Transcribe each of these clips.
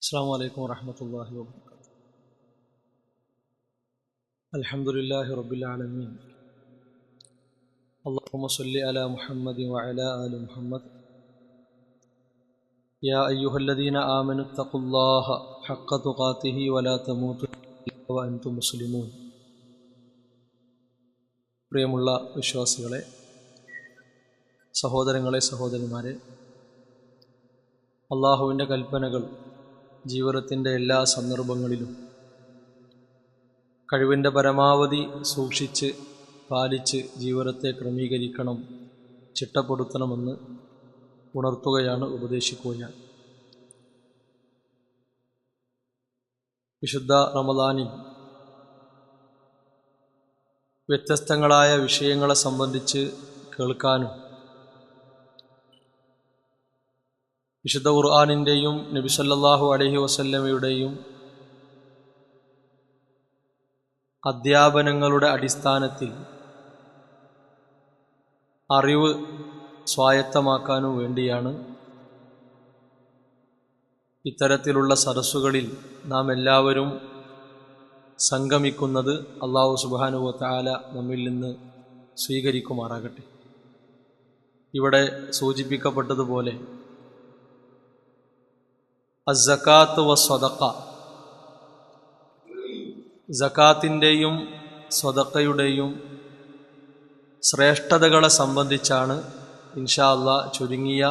السلام عليكم ورحمة الله وبركاته. الحمد لله رب العالمين. اللهم صل على محمد وعلى آل محمد. يا أيها الذين آمنوا اتقوا الله حق تقاته ولا تموتن إلا وأنتم مسلمون. പ്രിയമുള്ള വിശ്വാസികളെ, സഹോദരങ്ങളെ, സഹോദരിമാരെ, അള്ളാഹുവിൻ്റെ കൽപ്പനകൾ ജീവിതത്തിൻ്റെ എല്ലാ സന്ദർഭങ്ങളിലും കഴിവിൻ്റെ പരമാവധി സൂക്ഷിച്ച് പാലിച്ച് ജീവിതത്തെ ക്രമീകരിക്കണം, ചിട്ടപ്പെടുത്തണമെന്ന് ഉണർത്തുകയാണ്, ഉപദേശിക്കുകയാണ്. വിശുദ്ധ റമദാനിൽ വ്യത്യസ്തങ്ങളായ വിഷയങ്ങളെ സംബന്ധിച്ച് കേൾക്കാനും വിശുദ്ധ ഖുർആനിൻ്റെയും നബി സല്ലല്ലാഹു അലൈഹി വസല്ലമയുടെയും അധ്യാപനങ്ങളുടെ അടിസ്ഥാനത്തിൽ അറിവ് സ്വായത്തമാക്കാനും വേണ്ടിയാണ് ഇത്തരത്തിലുള്ള സദസ്സുകളിൽ നാം എല്ലാവരും സംഗമിക്കുന്നത്. അല്ലാഹു സുബ്ഹാനഹു വ തആല നമ്മിൽ നിന്ന് സ്വീകരിക്കുമാറാകട്ടെ. ഇവിടെ സൂചിപ്പിക്കപ്പെട്ടതുപോലെ അസ്സകാത്ത് വസ്സദഖ, സകാത്തിൻ്റെയും സ്വദഖയുടെയും ശ്രേഷ്ഠതകളെ സംബന്ധിച്ചാണ് ഇൻഷാ അല്ലാഹ് ചുരുങ്ങിയ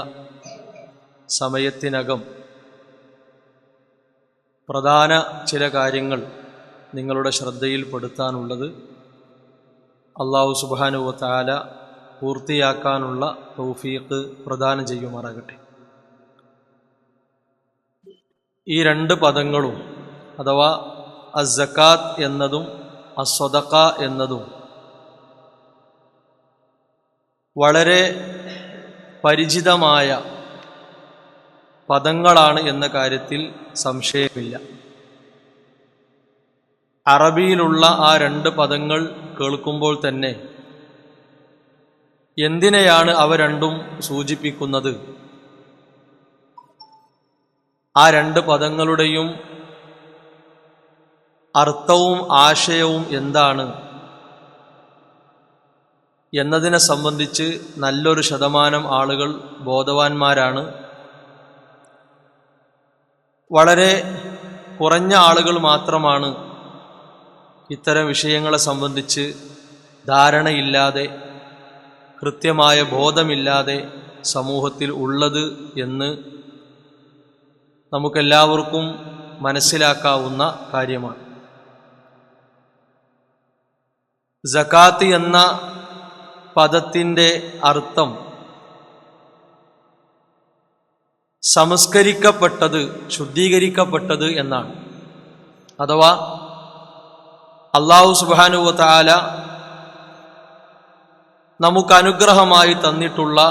സമയത്തിനകം പ്രധാന ചില കാര്യങ്ങൾ നിങ്ങളുടെ ശ്രദ്ധയിൽപ്പെടുത്താനുള്ളത്. അല്ലാഹു സുബ്ഹാനഹു വ തആല പൂർത്തിയാക്കാനുള്ള തൗഫീഖ് പ്രദാനം ചെയ്യുമാറാകട്ടെ. ഈ രണ്ട് പദങ്ങളും, അഥവാ അസ്സകാത്ത് എന്നതും അസ്സദഖ എന്നതും വളരെ പരിചിതമായ പദങ്ങളാണ് എന്ന കാര്യത്തിൽ സംശയമില്ല. അറബിയിലുള്ള ആ രണ്ട് പദങ്ങൾ കേൾക്കുമ്പോൾ തന്നെ എന്തിനെയാണ് അവ രണ്ടും സൂചിപ്പിക്കുന്നത്, ആ രണ്ട് പദങ്ങളുടെയും അർത്ഥവും ആശയവും എന്താണ് എന്നതിനെ സംബന്ധിച്ച് നല്ലൊരു ശതമാനം ആളുകൾ ബോധവാന്മാരാണ്. വളരെ കുറഞ്ഞ ആളുകൾ മാത്രമാണ് ഇത്തരം വിഷയങ്ങളെ സംബന്ധിച്ച് ധാരണയില്ലാതെ, കൃത്യമായ ബോധമില്ലാതെ സമൂഹത്തിൽ ഉള്ളത് എന്ന് നമുക്കെല്ലാവർക്കും മനസ്സിലാക്കാവുന്ന കാര്യമാണ്. സകാത്ത് എന്ന പദത്തിൻ്റെ അർത്ഥം സംസ്കരിക്കപ്പെട്ടത്, ശുദ്ധീകരിക്കപ്പെട്ടത് എന്നാണ്. അഥവാ അല്ലാഹു സുബ്ഹാനഹു വ തആല നമുക്ക് അനുഗ്രഹമായി തന്നിട്ടുള്ള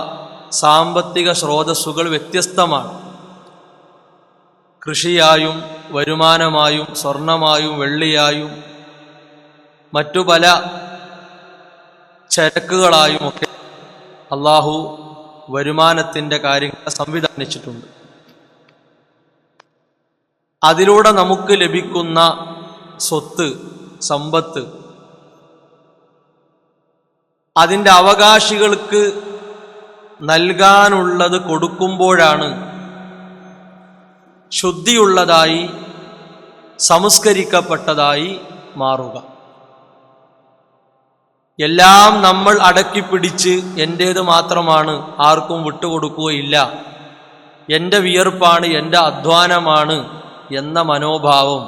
സാമ്പത്തിക സ്രോതസ്സുകൾ വ്യത്യസ്തമാണ്. കൃഷിയായും വരുമാനമായും സ്വർണമായും വെള്ളിയായും മറ്റു പല ചരക്കുകളായുമൊക്കെ അല്ലാഹു വരുമാനത്തിൻ്റെ കാര്യങ്ങൾ സംവിധാനിച്ചിട്ടുണ്ട്. അതിലൂടെ നമുക്ക് ലഭിക്കുന്ന സ്വത്ത്, സമ്പത്ത്, അതിൻ്റെ അവകാശികൾക്ക് നൽകാനുള്ളത് കൊടുക്കുമ്പോഴാണ് ശുദ്ധിയുള്ളതായി, സംസ്കരിക്കപ്പെട്ടതായി മാറുക. എല്ലാം നമ്മൾ അടക്കിപ്പിടിച്ച് എൻ്റേത് മാത്രമാണ്, ആർക്കും വിട്ടുകൊടുക്കുകയില്ല, എൻ്റെ വിയർപ്പാണ്, എൻ്റെ അധ്വാനമാണ് എന്ന മനോഭാവം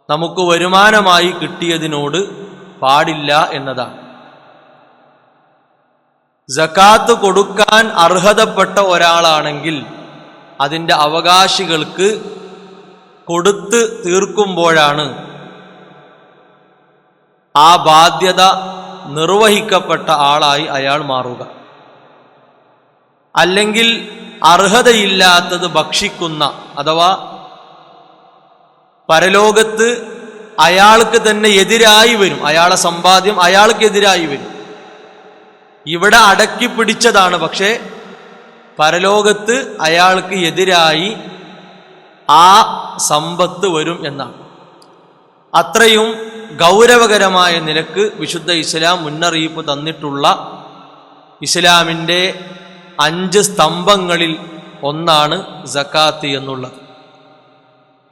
നമുക്ക് വരുമാനമായി കിട്ടിയതിനോട് പാടില്ല എന്നതാണ്. സകാത്ത് കൊടുക്കാൻ അർഹതപ്പെട്ട ഒരാളാണെങ്കിൽ അതിൻ്റെ അവകാശികൾക്ക് കൊടുത്ത് തീർക്കുമ്പോഴാണ് ആ ബാധ്യത നിർവഹിക്കപ്പെട്ട ആളായി അയാൾ മാറുക. അല്ലെങ്കിൽ അർഹതയില്ലാത്തത് ഭക്ഷിക്കുന്ന, അഥവാ പരലോകത്ത് അയാൾക്ക് തന്നെ എതിരായി വരും, അയാളെ സമ്പാദ്യം അയാൾക്ക് എതിരായി വരും. ഇവിടെ അടക്കി പിടിച്ചതാണ്, പക്ഷേ പരലോകത്ത് അയാൾക്ക് എതിരായി ആ സമ്പത്ത് വരും എന്നാണ്. അത്രയും ഗൗരവകരമായ നിലക്ക് വിശുദ്ധ ഇസ്ലാം മുന്നറിയിപ്പ് തന്നിട്ടുള്ള ഇസ്ലാമിൻ്റെ 5 സ്തംഭങ്ങളിൽ ഒന്നാണ് സക്കാത്ത് എന്നുള്ളത്.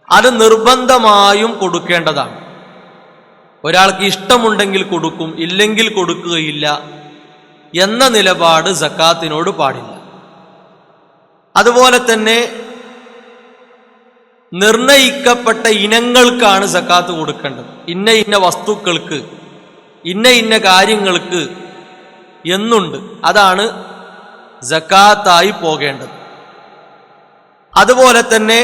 അത് നിർബന്ധമായും കൊടുക്കേണ്ടതാണ്. ഒരാൾക്ക് ഇഷ്ടമുണ്ടെങ്കിൽ കൊടുക്കും, ഇല്ലെങ്കിൽ കൊടുക്കുകയില്ല എന്ന നിലപാട് സക്കാത്തിനോട് പാടില്ല. അതുപോലെ തന്നെ നിർണയിക്കപ്പെട്ട ഇനങ്ങൾക്കാണ് സക്കാത്ത് കൊടുക്കേണ്ടത്. ഇന്ന ഇന്ന വസ്തുക്കൾക്ക്, ഇന്ന ഇന്ന കാര്യങ്ങൾക്ക് എന്നുണ്ട്. അതാണ് സക്കാത്തായി പോകേണ്ടത്. അതുപോലെ തന്നെ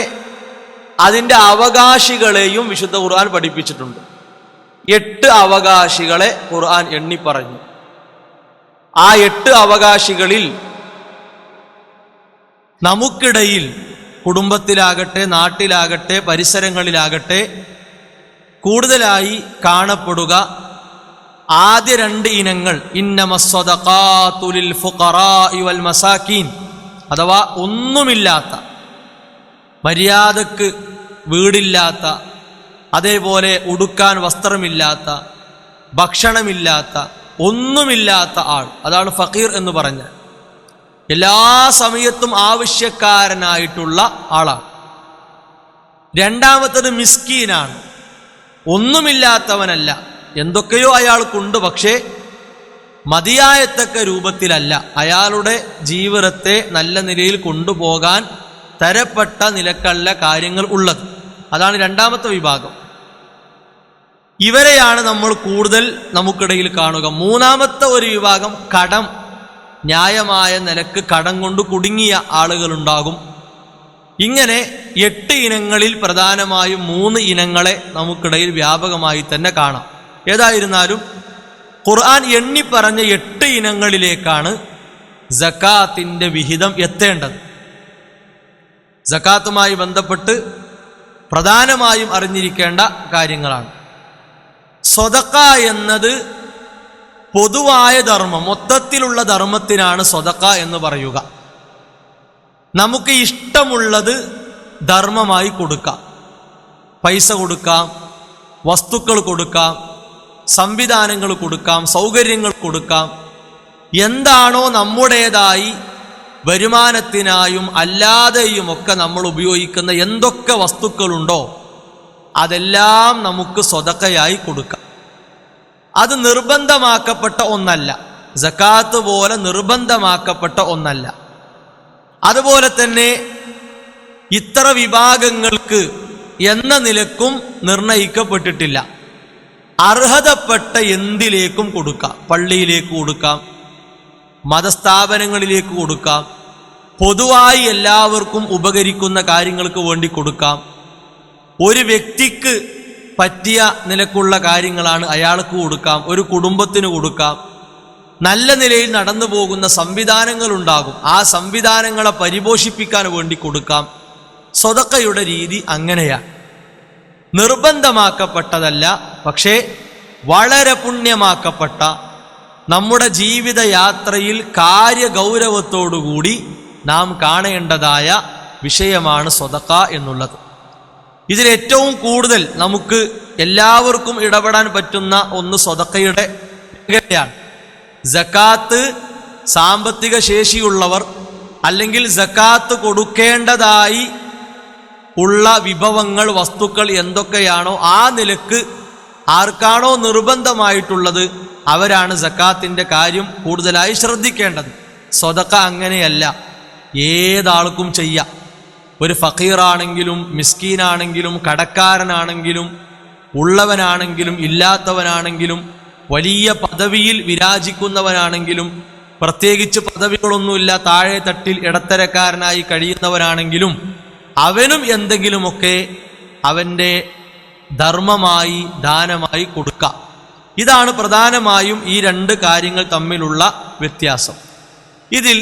അതിൻ്റെ അവകാശികളെയും വിശുദ്ധ ഖുർആൻ പഠിപ്പിച്ചിട്ടുണ്ട്. 8 അവകാശികളെ ഖുർആൻ എണ്ണി പറഞ്ഞു. ആ 8 അവകാശികളിൽ നമുക്കിടയിൽ കുടുംബത്തിലാകട്ടെ, നാട്ടിലാകട്ടെ, പരിസരങ്ങളിലാകട്ടെ കൂടുതലായി കാണപ്പെടുക ആദ്യ 2 ഇനങ്ങൾ ഇന്നമസ്സദഖാതു ലിൽ ഫുഖറാഇ വൽ മസാകീൻ, അഥവാ ഒന്നുമില്ലാത്ത, മര്യാദക്ക് വീടില്ലാത്ത, അതേപോലെ ഉടുക്കാൻ വസ്ത്രമില്ലാത്ത, ഭക്ഷണമില്ലാത്ത, ഒന്നുമില്ലാത്ത ആൾ, അതാണ് ഫഖീർ എന്ന് പറഞ്ഞാൽ. എല്ലാ സമയത്തും ആവശ്യക്കാരനായിട്ടുള്ള ആളാണ്. രണ്ടാമത്തത് മിസ്കീനാണ്. ഒന്നുമില്ലാത്തവനല്ല, എന്തൊക്കെയോ അയാൾക്കുണ്ട്, പക്ഷേ മതിയായത്തക്ക രൂപത്തിലല്ല. അയാളുടെ ജീവിതത്തെ നല്ല നിലയിൽ കൊണ്ടുപോകാൻ തരപ്പെട്ട നിലക്കല്ല കാര്യങ്ങൾ ഉള്ളത്. അതാണ് രണ്ടാമത്തെ വിഭാഗം. ഇവരെയാണ് നമ്മൾ കൂടുതൽ നമുക്കിടയിൽ കാണുക. മൂന്നാമത്തെ ഒരു വിഭാഗം കടം, ന്യായമായ നിലക്ക് കടം കൊണ്ട് കുടുങ്ങിയ ആളുകളുണ്ടാകും. ഇങ്ങനെ 8 ഇനങ്ങളിൽ പ്രധാനമായും 3 ഇനങ്ങളെ നമുക്കിടയിൽ വ്യാപകമായി തന്നെ കാണാം. ഏതായിരുന്നാലും ഖുർആൻ എണ്ണി പറഞ്ഞ 8 ഇനങ്ങളിലേക്കാണ് സക്കാത്തിന്റെ വിഹിതം എത്തേണ്ടത്. സക്കാത്തുമായി ബന്ധപ്പെട്ട് പ്രധാനമായും അറിഞ്ഞിരിക്കേണ്ട കാര്യങ്ങളാണ്. സ്വതക്ക എന്നത് പൊതുവായ ധർമ്മം, മൊത്തത്തിലുള്ള ധർമ്മത്തിനാണ് സ്വതക്ക എന്ന് പറയുക. നമുക്ക് ഇഷ്ടമുള്ളത് ധർമ്മമായി കൊടുക്കാം. പൈസ കൊടുക്കാം, വസ്തുക്കൾ കൊടുക്കാം, സംവിധാനങ്ങൾ കൊടുക്കാം, സൗകര്യങ്ങൾ കൊടുക്കാം. എന്താണോ നമ്മുടേതായി വരുമാനത്തിനായും അല്ലാതെയും ഒക്കെ നമ്മൾ ഉപയോഗിക്കുന്ന എന്തൊക്കെ വസ്തുക്കളുണ്ടോ അതെല്ലാം നമുക്ക് സ്വതക്കയായി കൊടുക്കാം. അത് നിർബന്ധമാക്കപ്പെട്ട ഒന്നല്ല, സക്കാത്ത് പോലെ നിർബന്ധമാക്കപ്പെട്ട ഒന്നല്ല. അതുപോലെ തന്നെ ഇത്ര വിഭാഗങ്ങൾക്ക് എന്ന നിലക്കും നിർണയിക്കപ്പെട്ടിട്ടില്ല. അർഹതപ്പെട്ട എന്തിലേക്കും കൊടുക്കാം. പള്ളിയിലേക്ക് കൊടുക്കാം, മതസ്ഥാപനങ്ങളിലേക്ക് കൊടുക്കാം, പൊതുവായി എല്ലാവർക്കും ഉപകരിക്കുന്ന കാര്യങ്ങൾക്ക് വേണ്ടി കൊടുക്കാം. ഒരു വ്യക്തിക്ക് പറ്റിയ നിലക്കുള്ള കാര്യങ്ങളാണ് അയാൾക്ക് കൊടുക്കാം, ഒരു കുടുംബത്തിന് കൊടുക്കാം. നല്ല നിലയിൽ നടന്നു പോകുന്ന സംവിധാനങ്ങളുണ്ടാകും, ആ സംവിധാനങ്ങളെ പരിപോഷിപ്പിക്കാൻ വേണ്ടി കൊടുക്കാം. സ്വതക്കയുടെ രീതി അങ്ങനെയാണ്. നിർബന്ധമാക്കപ്പെട്ടതല്ല, പക്ഷേ വളരെ പുണ്യമാക്കപ്പെട്ട നമ്മുടെ ജീവിതയാത്രയിൽ കാര്യഗൗരവത്തോടുകൂടി നാം കാണേണ്ടതായ വിഷയമാണ് സ്വതക്ക എന്നുള്ളത്. ഇതിലേറ്റവും കൂടുതൽ നമുക്ക് എല്ലാവർക്കും ഇടപെടാൻ പറ്റുന്ന ഒന്ന് സ്വതക്കയുടെ മേഖലയാണ്. സക്കാത്ത് സാമ്പത്തിക ശേഷിയുള്ളവർ അല്ലെങ്കിൽ സക്കാത്ത് കൊടുക്കേണ്ടതായി ഉള്ള വിഭവങ്ങൾ, വസ്തുക്കൾ എന്തൊക്കെയാണോ ആ നിലക്ക് ആർക്കാണോ നിർബന്ധമായിട്ടുള്ളത് അവരാണ് സക്കാത്തിന്റെ കാര്യം കൂടുതലായി ശ്രദ്ധിക്കേണ്ടത്. സ്വതക്ക അങ്ങനെയല്ല, ഏതാൾക്കും ചെയ്യാം. ഒരു ഫഖീറാണെങ്കിലും മിസ്കീനാണെങ്കിലും കടക്കാരനാണെങ്കിലും ഉള്ളവനാണെങ്കിലും ഇല്ലാത്തവനാണെങ്കിലും വലിയ പദവിയിൽ വിരാജിക്കുന്നവനാണെങ്കിലും പ്രത്യേകിച്ച് പദവികളൊന്നുമില്ല താഴെ തട്ടിൽ ഇടത്തരക്കാരനായി കഴിയുന്നവനാണെങ്കിലും അവനും എന്തെങ്കിലുമൊക്കെ അവൻ്റെ ധർമ്മമായി ദാനമായി കൊടുക്കാം. ഇതാണ് പ്രധാനമായും ഈ 2 കാര്യങ്ങൾ തമ്മിലുള്ള വ്യത്യാസം. ഇതിൽ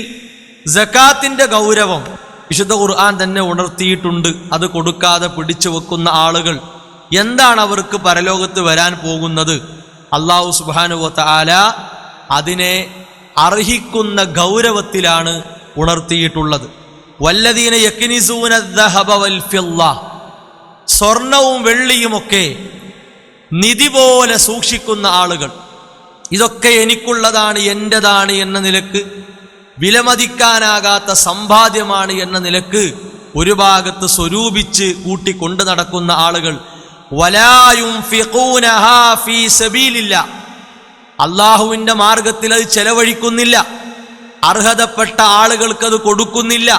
സക്കാത്തിന്റെ ഗൗരവം വിശുദ്ധ ഖുർആൻ തന്നെ ഉണർത്തിയിട്ടുണ്ട്. അത് കൊടുക്കാതെ പിടിച്ചു വെക്കുന്ന ആളുകൾ എന്താണ് അവർക്ക് പരലോകത്ത് വരാൻ പോകുന്നത്? അല്ലാഹു സുബ്ഹാനഹു വ തആല അതിനെ അർഹിക്കുന്ന ഗൗരവത്തിലാണ് ഉണർത്തിയിട്ടുള്ളത്. വല്ലദീന യക്നിസൂന അദ്ദഹബ വൽ ഫിദ്ദ, സ്വർണവും വെള്ളിയുമൊക്കെ നിധി പോലെ സൂക്ഷിക്കുന്ന ആളുകൾ, ഇതൊക്കെ എനിക്കുള്ളതാണ്, എന്റേതാണ് എന്ന നിലക്ക്, വിലമതിക്കാനാകാത്ത സമ്പാദ്യമാണ് എന്ന നിലക്ക് ഒരു ഭാഗത്ത് സ്വരൂപിച്ച് കൂട്ടിക്കൊണ്ടു നടക്കുന്ന ആളുകൾ, വലാ യുൻഫിഖൂനഹാ ഫീ സബീലില്ലാ, അള്ളാഹുവിന്റെ മാർഗത്തിൽ അത് ചെലവഴിക്കുന്നില്ല, അർഹതപ്പെട്ട ആളുകൾക്ക് അത് കൊടുക്കുന്നില്ല,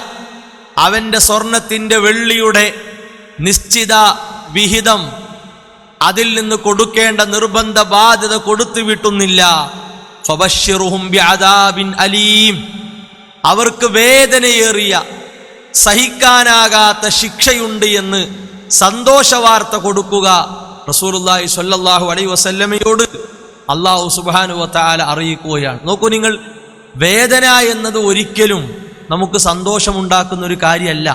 അവന്റെ സ്വർണത്തിന്റെ വെള്ളിയുടെ നിശ്ചിത വിഹിതം, അതിൽ നിന്ന് കൊടുക്കേണ്ട നിർബന്ധ ബാധ്യത കൊടുത്തു വിട്ടുന്നില്ല. ഫബശ്ശിറുഹും ബിഅദാബിൻ അലീം, അവർക്ക് വേദനയേറിയ സഹിക്കാനാകാത്ത ശിക്ഷയുണ്ട് എന്ന് സന്തോഷവാർത്ത കൊടുക്കുക റസൂലുള്ളാഹി സ്വല്ലല്ലാഹു അലൈഹി വസല്ലമയോട് അല്ലാഹു സുബ്ഹാനഹു വ തആല അറിയിക്കുകയാണ്. നോക്കൂ നിങ്ങൾ, വേദന എന്നത് ഒരിക്കലും നമുക്ക് സന്തോഷമുണ്ടാക്കുന്ന ഒരു കാര്യമല്ല.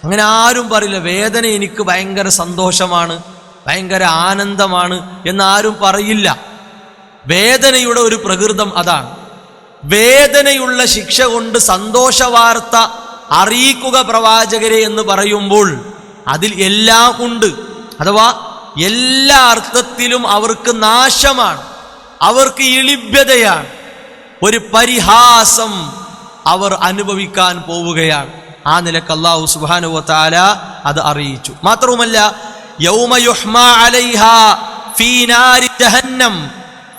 അങ്ങനെ ആരും പറയില്ല വേദന എനിക്ക് ഭയങ്കര സന്തോഷമാണ്, ഭയങ്കര ആനന്ദമാണ് എന്നാരും പറയില്ല. വേദനയുടെ ഒരു പ്രകൃതം അതാണ്. വേദനയുള്ള ശിക്ഷ കൊണ്ട് സന്തോഷവാർത്ത അറിയിക്കുക പ്രവാചകരെ എന്ന് പറയുമ്പോൾ അതിൽ എല്ലാം ഉണ്ട്. അഥവാ എല്ലാ അർത്ഥത്തിലും അവർക്ക് നാശമാണ്, അവർക്ക് ഇളിഭ്യതയാണ്, ഒരു പരിഹാസം അവർ അനുഭവിക്കാൻ പോവുകയാണ്. ആ നിലക്ക് അല്ലാഹു സുബ്ഹാനഹു വ തആല അത് അറിയിച്ചു. മാത്രവുമല്ല, യൗമ യുഹ്മാ അലൈഹാ ഫീ നാരി ജഹന്നം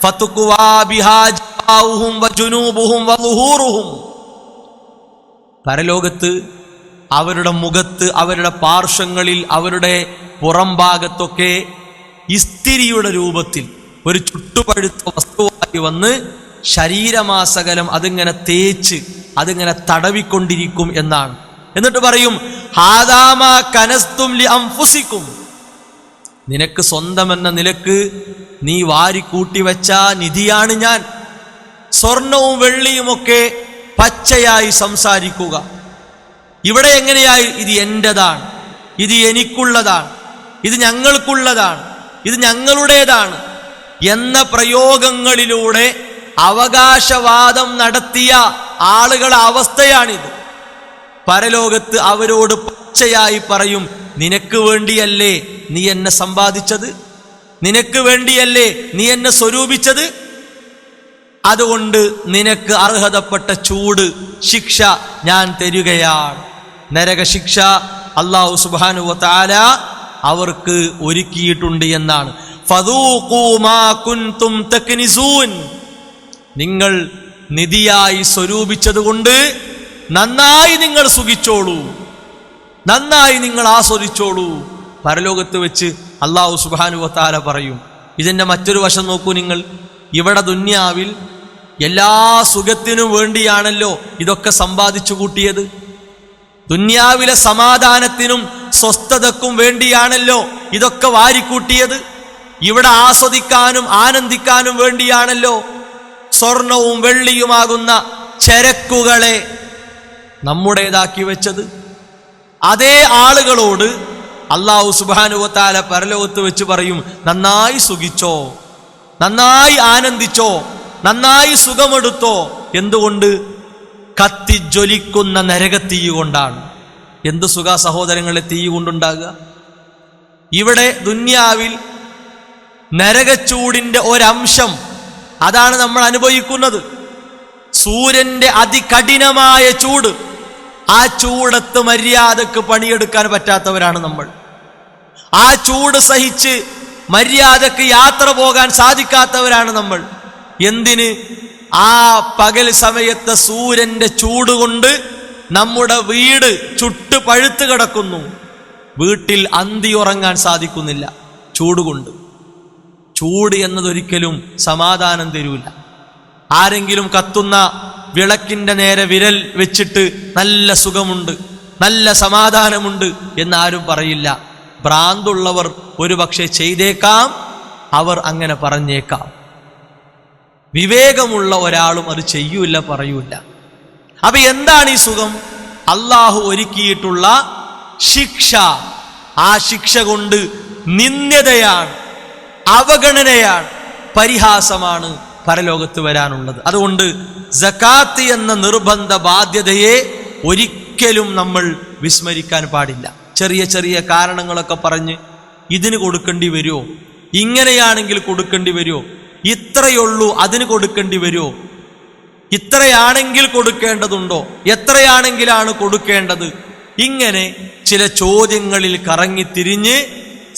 ഫതുഖ്വാ ബിഹാ ജബാഹും വജുനൂബുഹും വളുഹൂറുഹും, പരലോകത്ത് അവരുടെ മുഖത്ത്, അവരുടെ പാർശ്വങ്ങളിൽ, അവരുടെ പുറം ഭാഗത്തൊക്കെ ഇസ്തിരിയുടെ രൂപത്തിൽ ഒരു ചുട്ടുപഴുത്ത വസ്തുവായി വന്ന് ശരീരമാസകലം അതിങ്ങനെ തേച്ച് അതിങ്ങനെ തടവിക്കൊണ്ടിരിക്കും എന്നാണ്. എന്നിട്ട് പറയും ഹാദാമാ കനസ്തും ലി അൻഫുസിക്കും, നിനക്ക് സ്വന്തമെന്ന നിലക്ക് നീ വാരിക്കൂട്ടി വെച്ച നിധിയാണ് ഞാൻ. സ്വർണവും വെള്ളിയുമൊക്കെ പച്ചയായി സംസാരിക്കുക. ഇവിടെ എങ്ങനെയായി? ഇത് എന്റേതാണ്, ഇത് എനിക്കുള്ളതാണ്, ഇത് ഞങ്ങൾക്കുള്ളതാണ്, ഇത് ഞങ്ങളുടേതാണ് എന്ന പ്രയോഗങ്ങളിലൂടെ അവകാശവാദം നടത്തിയ ആളുകളുടെ അവസ്ഥയാണിത്. പരലോകത്ത് അവരോട് പച്ചയായി പറയും, നിനക്ക് വേണ്ടിയല്ലേ നീ എന്നെ സമ്പാദിച്ചത്, നിനക്ക് വേണ്ടിയല്ലേ നീ എന്നെ സ്വരൂപിച്ചത്, അതുകൊണ്ട് നിനക്ക് അർഹതപ്പെട്ട ചൂട് ശിക്ഷ ഞാൻ തരികയാണ്. നരകശിക്ഷ അല്ലാഹു സുബ്ഹാനഹു വ തആല അവർക്ക് ഒരുക്കിയിട്ടുണ്ട് എന്നാണ്. ഫദൂഖൂ മാ കുൻതും തക്നിസൂൻ, നിങ്ങൾ നിധിയായി സ്വരൂപിച്ചതുകൊണ്ട് നന്നായി നിങ്ങൾ സുഖിച്ചോളൂ, നന്നായി നിങ്ങൾ ആസ്വദിച്ചോളൂ. പരലോകത്ത് വെച്ച് അല്ലാഹു സുബ്ഹാനഹു വ തആല പറയും. ഇതിന്റെ മറ്റൊരു വശം നോക്കൂ നിങ്ങൾ. ഇവിടെ ദുന്യാവിൽ എല്ലാ സുഖത്തിനും വേണ്ടിയാണല്ലോ ഇതൊക്കെ സമ്പാദിച്ചു കൂട്ടിയത്. ദുന്യാവിലെ സമാധാനത്തിനും സ്വസ്ഥതക്കും വേണ്ടിയാണല്ലോ ഇതൊക്കെ വാരിക്കൂട്ടിയത്. ഇവിടെ ആസ്വദിക്കാനും ആനന്ദിക്കാനും വേണ്ടിയാണല്ലോ സ്വർണവും വെള്ളിയുമാകുന്ന ചരക്കുകളെ നമ്മുടേതാക്കി വെച്ചത്. അതേ ആളുകളോട് അല്ലാഹു സുബ്ഹാനഹു വ തആല പരലോകത്ത് വെച്ച് പറയും, നന്നായി സുഖിച്ചോ, നന്നായി ആനന്ദിച്ചോ, നന്നായി സുഖമെടുത്തോ. എന്തുകൊണ്ട്? കത്തിജ്വലിക്കുന്ന നരകത്തീ കൊണ്ടാണ്. എന്ത് സുഖ സഹോദരങ്ങളെ തീ കൊണ്ടുണ്ടാകുക? ഇവിടെ ദുന്യാവിൽ നരകച്ചൂടിന്റെ ഒരംശം അതാണ് നമ്മൾ അനുഭവിക്കുന്നത്. സൂര്യന്റെ അതികഠിനമായ ചൂട്, ആ ചൂടത്ത് മര്യാദക്ക് പണിയെടുക്കാൻ പറ്റാത്തവരാണ് നമ്മൾ. ആ ചൂട് സഹിച്ച് മര്യാദക്ക് യാത്ര പോകാൻ സാധിക്കാത്തവരാണ് നമ്മൾ. എന്തിന്? ആ പകൽ സമയത്തെ സൂര്യന്റെ ചൂട് കൊണ്ട് നമ്മുടെ വീട് ചുട്ട് പഴുത്ത് കിടക്കുന്നു. വീട്ടിൽ അന്തി ഉറങ്ങാൻ സാധിക്കുന്നില്ല ചൂട് കൊണ്ട്. ചൂട് എന്നതൊരിക്കലും സമാധാനം തരൂല. ആരെങ്കിലും കത്തുന്ന വിളക്കിന്റെ നേരെ വിരൽ വെച്ചിട്ട് നല്ല സുഖമുണ്ട്, നല്ല സമാധാനമുണ്ട് എന്നാരും പറയില്ല. ഭ്രാന്തുള്ളവർ ഒരുപക്ഷെ ചെയ്തേക്കാം, അവർ അങ്ങനെ പറഞ്ഞേക്കാം. വിവേകമുള്ള ഒരാളും അത് ചെയ്യൂല, പറയൂല. അപ്പൊ എന്താണ് ഈ സുഖം? അള്ളാഹു ഒരുക്കിയിട്ടുള്ള ശിക്ഷ. ആ ശിക്ഷ കൊണ്ട് നിന്ദ്യതയാണ്, അവഗണനയാണ്, പരിഹാസമാണ് പരലോകത്ത് വരാനുള്ളത്. അതുകൊണ്ട് സകാത്ത് എന്ന നിർബന്ധ ബാധ്യതയെ ഒരിക്കലും ഒരിക്കലും നമ്മൾ വിസ്മരിക്കാൻ പാടില്ല. ചെറിയ ചെറിയ കാരണങ്ങളൊക്കെ പറഞ്ഞ് ഇതിന് കൊടുക്കേണ്ടി വരുമോ, ഇങ്ങനെയാണെങ്കിൽ കൊടുക്കേണ്ടി വരുമോ, ഇത്രയുള്ളൂ അതിന് കൊടുക്കേണ്ടി വരുമോ, ഇത്രയാണെങ്കിൽ കൊടുക്കേണ്ടതുണ്ടോ, എത്രയാണെങ്കിലാണ് കൊടുക്കേണ്ടത്, ഇങ്ങനെ ചില ചോദ്യങ്ങളിൽ കറങ്ങിത്തിരിഞ്ഞ്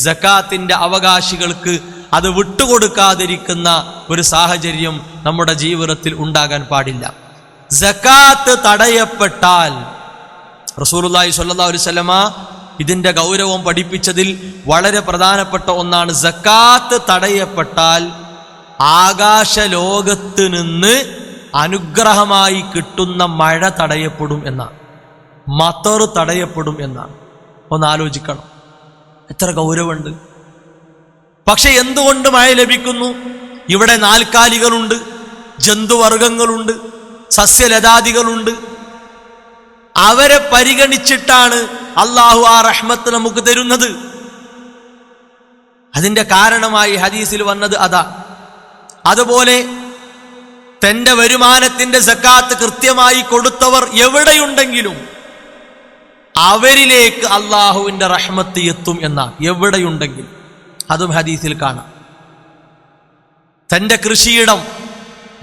സക്കാത്തിന്റെ അവകാശികൾക്ക് അത് വിട്ടുകൊടുക്കാതിരിക്കുന്ന ഒരു സാഹചര്യം നമ്മുടെ ജീവിതത്തിൽ ഉണ്ടാകാൻ പാടില്ല. സക്കാത്ത് തടയപ്പെട്ടാൽ റസൂലുള്ളാഹി സ്വല്ലല്ലാഹു അലൈഹി വസല്ലമ ഇതിന്റെ ഗൗരവം പഠിപ്പിച്ചതിൽ വളരെ പ്രധാനപ്പെട്ട ഒന്നാണ്, സക്കാത്ത് തടയപ്പെട്ടാൽ ആകാശലോകത്ത് നിന്ന് അനുഗ്രഹമായി കിട്ടുന്ന മഴ തടയപ്പെടും എന്നാണ്, മത്തർ തടയപ്പെടും എന്നാണ്. ഒന്ന് ആലോചിക്കണം, എത്ര ഗൗരവമുണ്ട്. പക്ഷെ എന്തുകൊണ്ട് മഴ ലഭിക്കുന്നു? ഇവിടെ നാൽക്കാലികളുണ്ട്, ജന്തുവർഗങ്ങളുണ്ട്, സസ്യലതാദികളുണ്ട്. അവരെ പരിഗണിച്ചിട്ടാണ് അള്ളാഹു ആ റഹ്മത്ത് നമുക്ക് തരുന്നത്. അതിന്റെ കാരണമായി ഹദീസിൽ വന്നത് അതാ. അതുപോലെ തന്റെ വരുമാനത്തിന്റെ സക്കാത്ത് കൃത്യമായി കൊടുത്തവർ എവിടെയുണ്ടെങ്കിലും അവരിലേക്ക് അള്ളാഹുവിന്റെ റഹ്മത്ത് എത്തും എന്നാണ്. എവിടെയുണ്ടെങ്കിലും, അതും ഹദീസിൽ കാണാം. തന്റെ കൃഷിയിടം,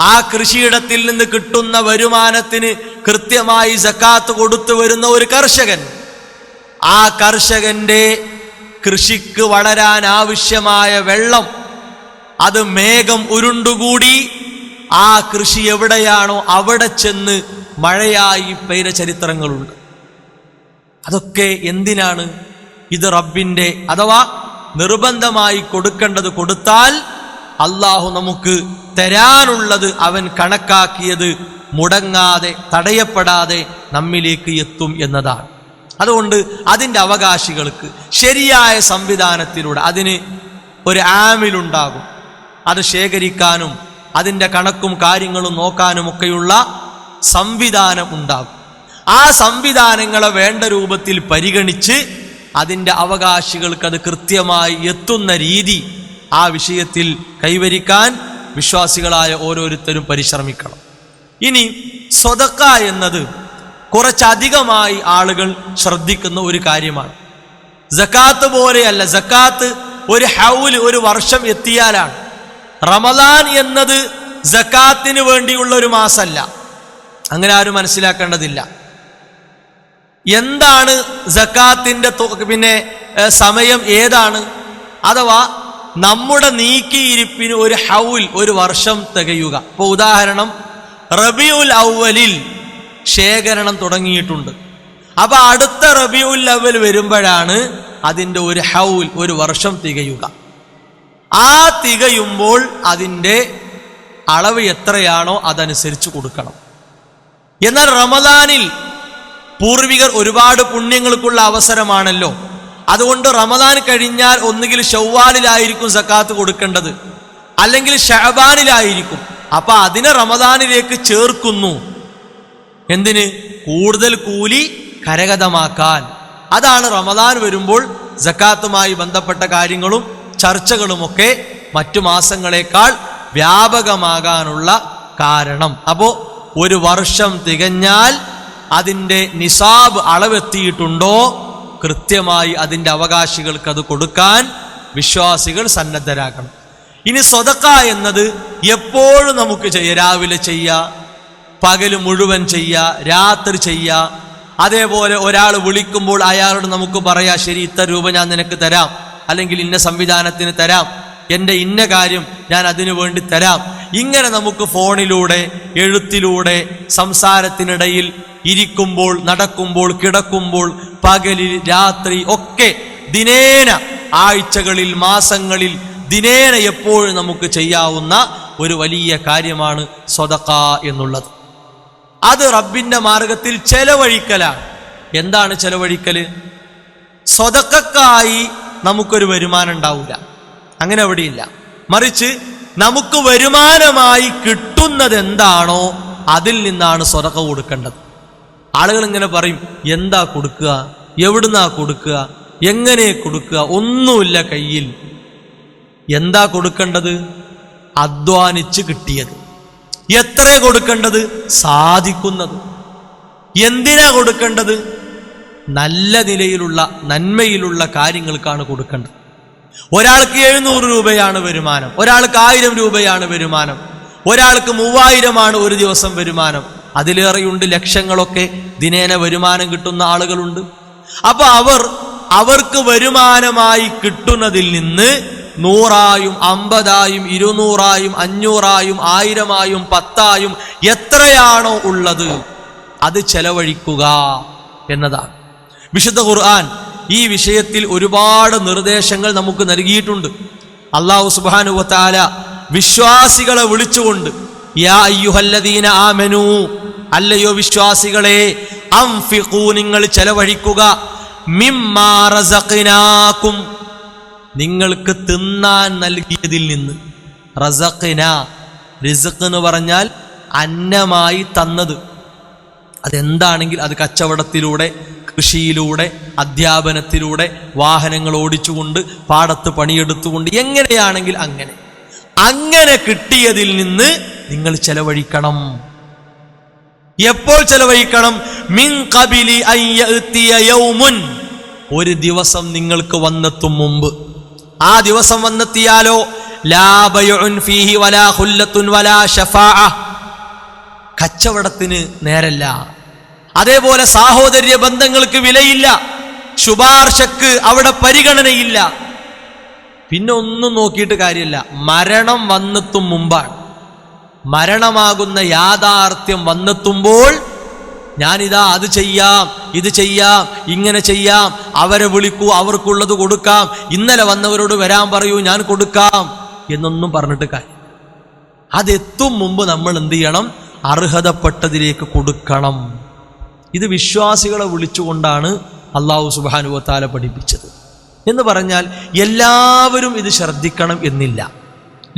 ആ കൃഷിയിടത്തിൽ നിന്ന് കിട്ടുന്ന വരുമാനത്തിന് കൃത്യമായി സക്കാത്ത് കൊടുത്തു വരുന്ന ഒരു കർഷകൻ, ആ കർഷകന്റെ കൃഷിക്ക് വളരാൻ ആവശ്യമായ വെള്ളം അത് മേഘം ഉരുണ്ടുകൂടി ആ കൃഷി എവിടെയാണോ അവിടെ ചെന്ന് മഴയായി പെയ്ത ചരിത്രങ്ങളുണ്ട്. അതൊക്കെ എന്തിനാണ്? ഇത് റബ്ബിന്റെ, അഥവാ നിർബന്ധമായി കൊടുക്കേണ്ടത് കൊടുത്താൽ അള്ളാഹു നമുക്ക് തരാനുള്ളത് അവൻ കണക്കാക്കിയത് മുടങ്ങാതെ തടയപ്പെടാതെ നമ്മിലേക്ക് എത്തും എന്നതാണ്. അതുകൊണ്ട് അതിൻ്റെ അവകാശികൾക്ക് ശരിയായ സംവിധാനത്തിലൂടെ അതിന് ഒരു ആമിലുണ്ടാകും, അത് ശേഖരിക്കാനും അതിൻ്റെ കണക്കും കാര്യങ്ങളും നോക്കാനുമൊക്കെയുള്ള സംവിധാനം ഉണ്ടാകും. ആ സംവിധാനങ്ങളെ വേണ്ട രൂപത്തിൽ പരിഗണിച്ച് അതിൻ്റെ അവകാശികൾക്ക് അത് കൃത്യമായി എത്തുന്ന രീതി ആ വിഷയത്തിൽ കൈവരിക്കാൻ വിശ്വാസികളായ ഓരോരുത്തരും പരിശ്രമിക്കണം. ഇനി സ്വതക്ക എന്നത് കുറച്ചധികമായി ആളുകൾ ശ്രദ്ധിക്കുന്ന ഒരു കാര്യമാണ്. സക്കാത്ത് പോലെയല്ല. സക്കാത്ത് ഒരു ഹൗല്, ഒരു വർഷം എത്തിയാലാണ്. റമദാൻ എന്നത് സക്കാത്തിന് വേണ്ടിയുള്ള ഒരു മാസമല്ല. അങ്ങനെ ആരും മനസ്സിലാക്കേണ്ടതില്ല. എന്താണ് സക്കാത്തിന്റെ പിന്നെ സമയം ഏതാണ്? അഥവാ നമ്മുടെ നീക്കിയിരിപ്പിന് ഒരു ഹൗൽ, ഒരു വർഷം തികയുക. ഇപ്പൊ ഉദാഹരണം, റബീഉൽ അവ്വലിൽ ശേഖരണം തുടങ്ങിയിട്ടുണ്ട്. അപ്പൊ അടുത്ത റബീഉൽ അവ്വൽ വരുമ്പോഴാണ് അതിൻ്റെ ഒരു ഹൗൽ, ഒരു വർഷം തികയുക. ആ തികയുമ്പോൾ അതിൻ്റെ അളവ് എത്രയാണോ അതനുസരിച്ച് കൊടുക്കണം. എന്നാൽ റമദാനിൽ പൂർവികർ ഒരുപാട് പുണ്യങ്ങൾക്കുള്ള അവസരമാണല്ലോ. അതുകൊണ്ട് റമദാൻ കഴിഞ്ഞാൽ ഒന്നുകിൽ ശവ്വാലിലായിരിക്കും സക്കാത്ത് കൊടുക്കേണ്ടത്, അല്ലെങ്കിൽ ശഅബാനിലായിരിക്കും. അപ്പൊ അതിനെ റമദാനിലേക്ക് ചേർക്കുന്നു. എന്തിന്? കൂടുതൽ കൂലി കരഗതമാക്കാൻ. അതാണ് റമദാൻ വരുമ്പോൾ സക്കാത്തുമായി ബന്ധപ്പെട്ട കാര്യങ്ങളും ചർച്ചകളുമൊക്കെ മറ്റു മാസങ്ങളെക്കാൾ വ്യാപകമാകാനുള്ള കാരണം. അപ്പോ ഒരു വർഷം തികഞ്ഞാൽ അതിൻ്റെ നിസാബ് അളവെത്തിയിട്ടുണ്ടോ കൃത്യമായി അതിൻ്റെ അവകാശികൾക്ക് അത് കൊടുക്കാൻ വിശ്വാസികൾ സന്നദ്ധരാകണം. ഇനി സ്വതക്ക എന്നത് എപ്പോഴും നമുക്ക് ചെയ്യാം. രാവിലെ ചെയ്യുക, പകല് മുഴുവൻ ചെയ്യുക, രാത്രി ചെയ്യുക. അതേപോലെ ഒരാൾ വിളിക്കുമ്പോൾ അയാളോട് നമുക്ക് പറയാം, ശരി ഇത്ര രൂപ ഞാൻ നിനക്ക് തരാം, അല്ലെങ്കിൽ ഇന്ന സംവിധാനത്തിന് തരാം, എൻ്റെ ഇന്ന കാര്യം ഞാൻ അതിനു വേണ്ടി തരാം. ഇങ്ങനെ നമുക്ക് ഫോണിലൂടെ, എഴുത്തിലൂടെ, സംസാരത്തിനിടയിൽ, ഇരിക്കുമ്പോൾ, നടക്കുമ്പോൾ, കിടക്കുമ്പോൾ, പകലിൽ, രാത്രി ഒക്കെ ദിനേന, ആഴ്ചകളിൽ, മാസങ്ങളിൽ, ദിനേന എപ്പോഴും നമുക്ക് ചെയ്യാവുന്ന ഒരു വലിയ കാര്യമാണ് സ്വതക്ക എന്നുള്ളത്. അത് റബ്ബിന്റെ മാർഗത്തിൽ ചെലവഴിക്കലാണ്. എന്താണ് ചെലവഴിക്കല്? സ്വതക്കക്കായി നമുക്കൊരു വരുമാനം ഉണ്ടാവില്ല, അങ്ങനെ എവിടെയില്ല. മറിച്ച് നമുക്ക് വരുമാനമായി കിട്ടുന്നത് എന്താണോ അതിൽ നിന്നാണ് സ്വതക്ക കൊടുക്കേണ്ടത്. ആളുകൾ ഇങ്ങനെ പറയും, എന്താ കൊടുക്കുക, എവിടുന്നാ കൊടുക്കുക, എങ്ങനെ കൊടുക്കുക, ഒന്നുമില്ല കയ്യിൽ. എന്താ കൊടുക്കേണ്ടത്? അധ്വാനിച്ച് കിട്ടിയത്. എത്ര കൊടുക്കേണ്ടത്? സാധിക്കുന്നത്. എന്തിനാ കൊടുക്കേണ്ടത്? നല്ല നിലയിലുള്ള നന്മയിലുള്ള കാര്യങ്ങൾക്കാണ് കൊടുക്കേണ്ടത്. ഒരാൾക്ക് 700 രൂപയാണ് വരുമാനം, ഒരാൾക്ക് 1000 രൂപയാണ് വരുമാനം, ഒരാൾക്ക് 3000 ഒരു ദിവസം വരുമാനം, അതിലേറെയുണ്ട് ലക്ഷങ്ങളൊക്കെ ദിനേന വരുമാനം കിട്ടുന്ന ആളുകളുണ്ട്. അപ്പൊ അവർക്ക് വരുമാനമായി കിട്ടുന്നതിൽ നിന്ന് 100,000, 50,000, 200,000, 500,000, 1000, 10,000 എത്രയാണോ ഉള്ളത് അത് ചെലവഴിക്കുക എന്നതാണ്. വിശുദ്ധ ഖുർആൻ ഈ വിഷയത്തിൽ ഒരുപാട് നിർദ്ദേശങ്ങൾ നമുക്ക് നൽകിയിട്ടുണ്ട്. അല്ലാഹു സുബ്ഹാനഹു വ തആല വിശ്വാസികളെ വിളിച്ചുകൊണ്ട് യാ അയ്യുഹല്ലദീന ആമനൂ, അല്ലയോ വിശ്വാസികളെ, അൻഫിഖൂ, നിങ്ങൾ ചെലവഴിക്കുക, മിമ്മാ റസഖ്നാകും, നിങ്ങൾക്ക് തിന്നാൻ നൽകിയതിൽ നിന്ന്. റസഖ്ന, റിസ്ഖ് എന്ന് പറഞ്ഞാൽ അന്നമായി തന്നത്. അതെന്താണെങ്കിൽ അത് കച്ചവടത്തിലൂടെ, കൃഷിയിലൂടെ, അധ്യാപനത്തിലൂടെ, വാഹനങ്ങൾ ഓടിച്ചുകൊണ്ട്, പാടത്ത് പണിയെടുത്തുകൊണ്ട്, എങ്ങനെയാണെങ്കിൽ അങ്ങനെ കിട്ടിയതിൽ നിന്ന് നിങ്ങൾ ചെലവഴിക്കണം. എപ്പോൾ ചെലവഴിക്കണം? മിൻ ഖബിലി അൻ യഅതിയ യൗമുൻ, ഒരു ദിവസം നിങ്ങൾക്ക് വന്നെത്തും മുമ്പ്. ആ ദിവസം വന്നെത്തിയാലോ ലാ ബൈഉൻ ഫീഹി വലാ ഖുല്ലത്തുൻ വലാ ശഫാഅ, കച്ചവടത്തിന് നേരല്ല, അതേപോലെ സാഹോദര്യ ബന്ധങ്ങൾക്ക് വിലയില്ല, ശുപാർശക്ക് അവിടെ പരിഗണനയില്ല. പിന്നെ ഒന്നും നോക്കിയിട്ട് കാര്യമില്ല. മരണം വന്നെത്തും മുമ്പാണ്. മരണമാകുന്ന യാഥാർത്ഥ്യം വന്നെത്തുമ്പോൾ ഞാനിതാ അത് ചെയ്യാം, ഇത് ചെയ്യാം, ഇങ്ങനെ ചെയ്യാം, അവരെ വിളിക്കൂ, അവർക്കുള്ളത് കൊടുക്കാം, ഇന്നലെ വന്നവരോട് വരാൻ പറയൂ, ഞാൻ കൊടുക്കാം എന്നൊന്നും പറഞ്ഞിട്ട് കാര്യം. അതെത്തും മുമ്പ് നമ്മൾ എന്ത് ചെയ്യണം? അർഹതപ്പെട്ടതിലേക്ക് കൊടുക്കണം. ഇത് വിശ്വാസികളെ വിളിച്ചുകൊണ്ടാണ് അല്ലാഹു സുബ്ഹാനഹു വ തആല പഠിപ്പിച്ചത്. എന്ന് പറഞ്ഞാൽ എല്ലാവരും ഇത് ശ്രദ്ധിക്കണം എന്നില്ല.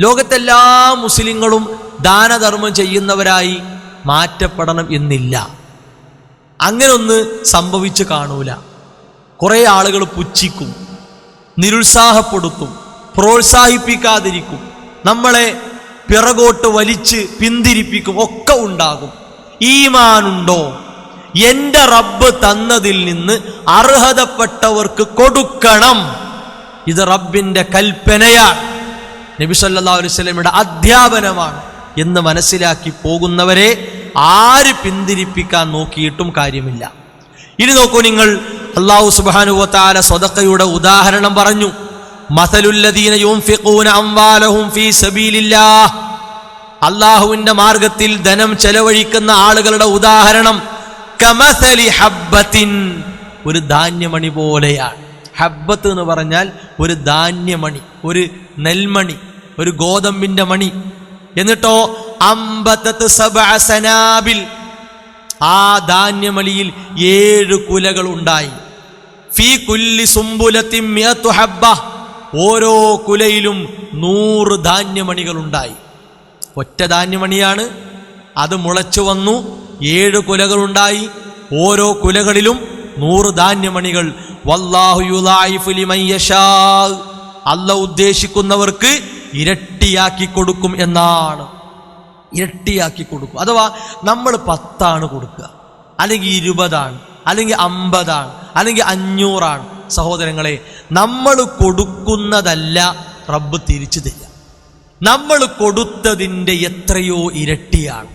ലോകത്തെല്ലാ മുസ്ലിങ്ങളും ദാനധർമ്മം ചെയ്യുന്നവരായി മാറ്റപ്പെടണം എന്നില്ല. അങ്ങനൊന്ന് സംഭവിച്ചു കാണൂല. കുറെ ആളുകൾ പുച്ഛിക്കും, നിരുത്സാഹപ്പെടുത്തും, പ്രോത്സാഹിപ്പിക്കാതിരിക്കും, നമ്മളെ പിറകോട്ട് വലിച്ച് പിന്തിരിപ്പിക്കും, ഒക്കെ ഉണ്ടാകും. ഈമാനുണ്ടോ? എന്റെ റബ്ബ് തന്നതിൽ നിന്ന് അർഹതപ്പെട്ടവർക്ക് കൊടുക്കണം. ഇത് റബ്ബിന്റെ കൽപ്പനയാണ്, നബി സല്ലല്ലാഹു അലൈഹി വസല്ലമയുടെ അധ്യാപനമാണ് എന്ന് മനസ്സിലാക്കി പോകുന്നവരെ ആര് പിന്തിരിപ്പിക്കാൻ നോക്കിയിട്ടും കാര്യമില്ല. ഇനി നോക്കൂ നിങ്ങൾ, അല്ലാഹു സുബ്ഹാനഹു വ തആല സ്വതക്കയുടെ ഉദാഹരണം പറഞ്ഞു. മസലുല്ലദീന യുൻഫിഖൂന അംവാലഹും ഫീ സബീലില്ലാഹ്, അല്ലാഹുവിന്റെ മാർഗത്തിൽ ധനം ചെലവഴിക്കുന്ന ആളുകളുടെ ഉദാഹരണം കമസലി ഹബ്ബത്തിൻ, ഒരു ധാന്യമണി പോലെയാണ്. ഹബ്ബത്ത് എന്ന് പറഞ്ഞാൽ ഒരു ധാന്യമണി, ഒരു നെൽമണി, ഒരു ഗോതമ്പിന്റെ മണി. എന്നിട്ടോ അംബതത് സബ്അ സനാബിൽ, ആ ധാന്യമണിയിൽ 7 കുലകൾ ഉണ്ടായി. ഫീ കുല്ലി സുംബുലത്തിൻ മിഅതു ഹബ്ബ, ഓരോ കുലയിലും 100 ധാന്യമണികൾ ഉണ്ടായി. ഒറ്റ ധാന്യമണിയാണ്, അത് മുളച്ചു വന്നു, 7 കുലകളുണ്ടായി, ഓരോ കുലകളിലും 100 ധാന്യമണികൾ. വല്ലാഹു യുളായിഫു ലിമൻ യശാ, അല്ലാഹു ഉദ്ദേശിക്കുന്നവർക്ക് ഇരട്ടിയാക്കി കൊടുക്കും എന്നാണ്. ഇരട്ടിയാക്കി കൊടുക്കും. അഥവാ നമ്മൾ 10 കൊടുക്കുക, അല്ലെങ്കിൽ 20, അല്ലെങ്കിൽ 50, അല്ലെങ്കിൽ 500. സഹോദരങ്ങളെ, നമ്മൾ കൊടുക്കുന്നതല്ല റബ്ബ് തിരിച്ചു തരിക, നമ്മൾ കൊടുത്തതിൻ്റെ എത്രയോ ഇരട്ടിയാണ്.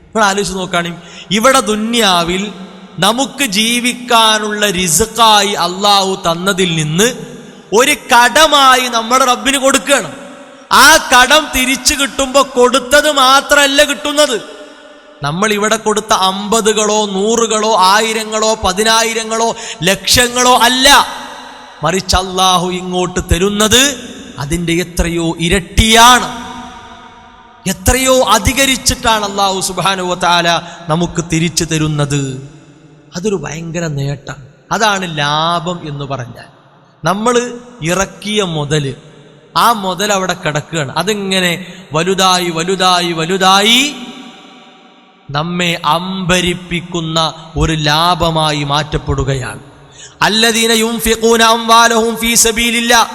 നമ്മൾ ആലോചിച്ച് നോക്കുകയാണെങ്കിൽ ഇവിടെ ദുന്യാവിൽ നമുക്ക് ജീവിക്കാനുള്ള റിസ്ഖായി അള്ളാഹു തന്നതിൽ നിന്ന് ഒരു കടമായി നമ്മുടെ റബ്ബിന് കൊടുക്കുകയാണ്. ആ കടം തിരിച്ചു കിട്ടുമ്പോൾ കൊടുത്തത് മാത്രമല്ല കിട്ടുന്നത്. നമ്മൾ ഇവിടെ കൊടുത്ത 50കളോ 100കളോ 1000ങ്ങളോ 10000ങ്ങളോ ലക്ഷങ്ങളോ അല്ല, മറിച്ച് അള്ളാഹു ഇങ്ങോട്ട് തരുന്നത് അതിൻ്റെ എത്രയോ ഇരട്ടിയാണ്. എത്രയോ അധികരിച്ചിട്ടാണ് അല്ലാഹു സുബ്ഹാനഹു വ തആല നമുക്ക് തിരിച്ചു തരുന്നത്. അതൊരു ഭയങ്കര നേട്ടം. അതാണ് ലാഭം എന്ന് പറഞ്ഞാൽ. നമ്മൾ ഇറക്കിയ മുതൽ, ആ മുതൽ അവിടെ കിടക്കുകയാണ്. അതിങ്ങനെ വലുതായി വലുതായി വലുതായി നമ്മെ അമ്പരിപ്പിക്കുന്ന ഒരു ലാഭമായി മാറ്റപ്പെടുകയാണ്. അല്ലദീന യുൻഫിഖൂന അംവാലഹും ഫീ സബീലില്ലാഹ്,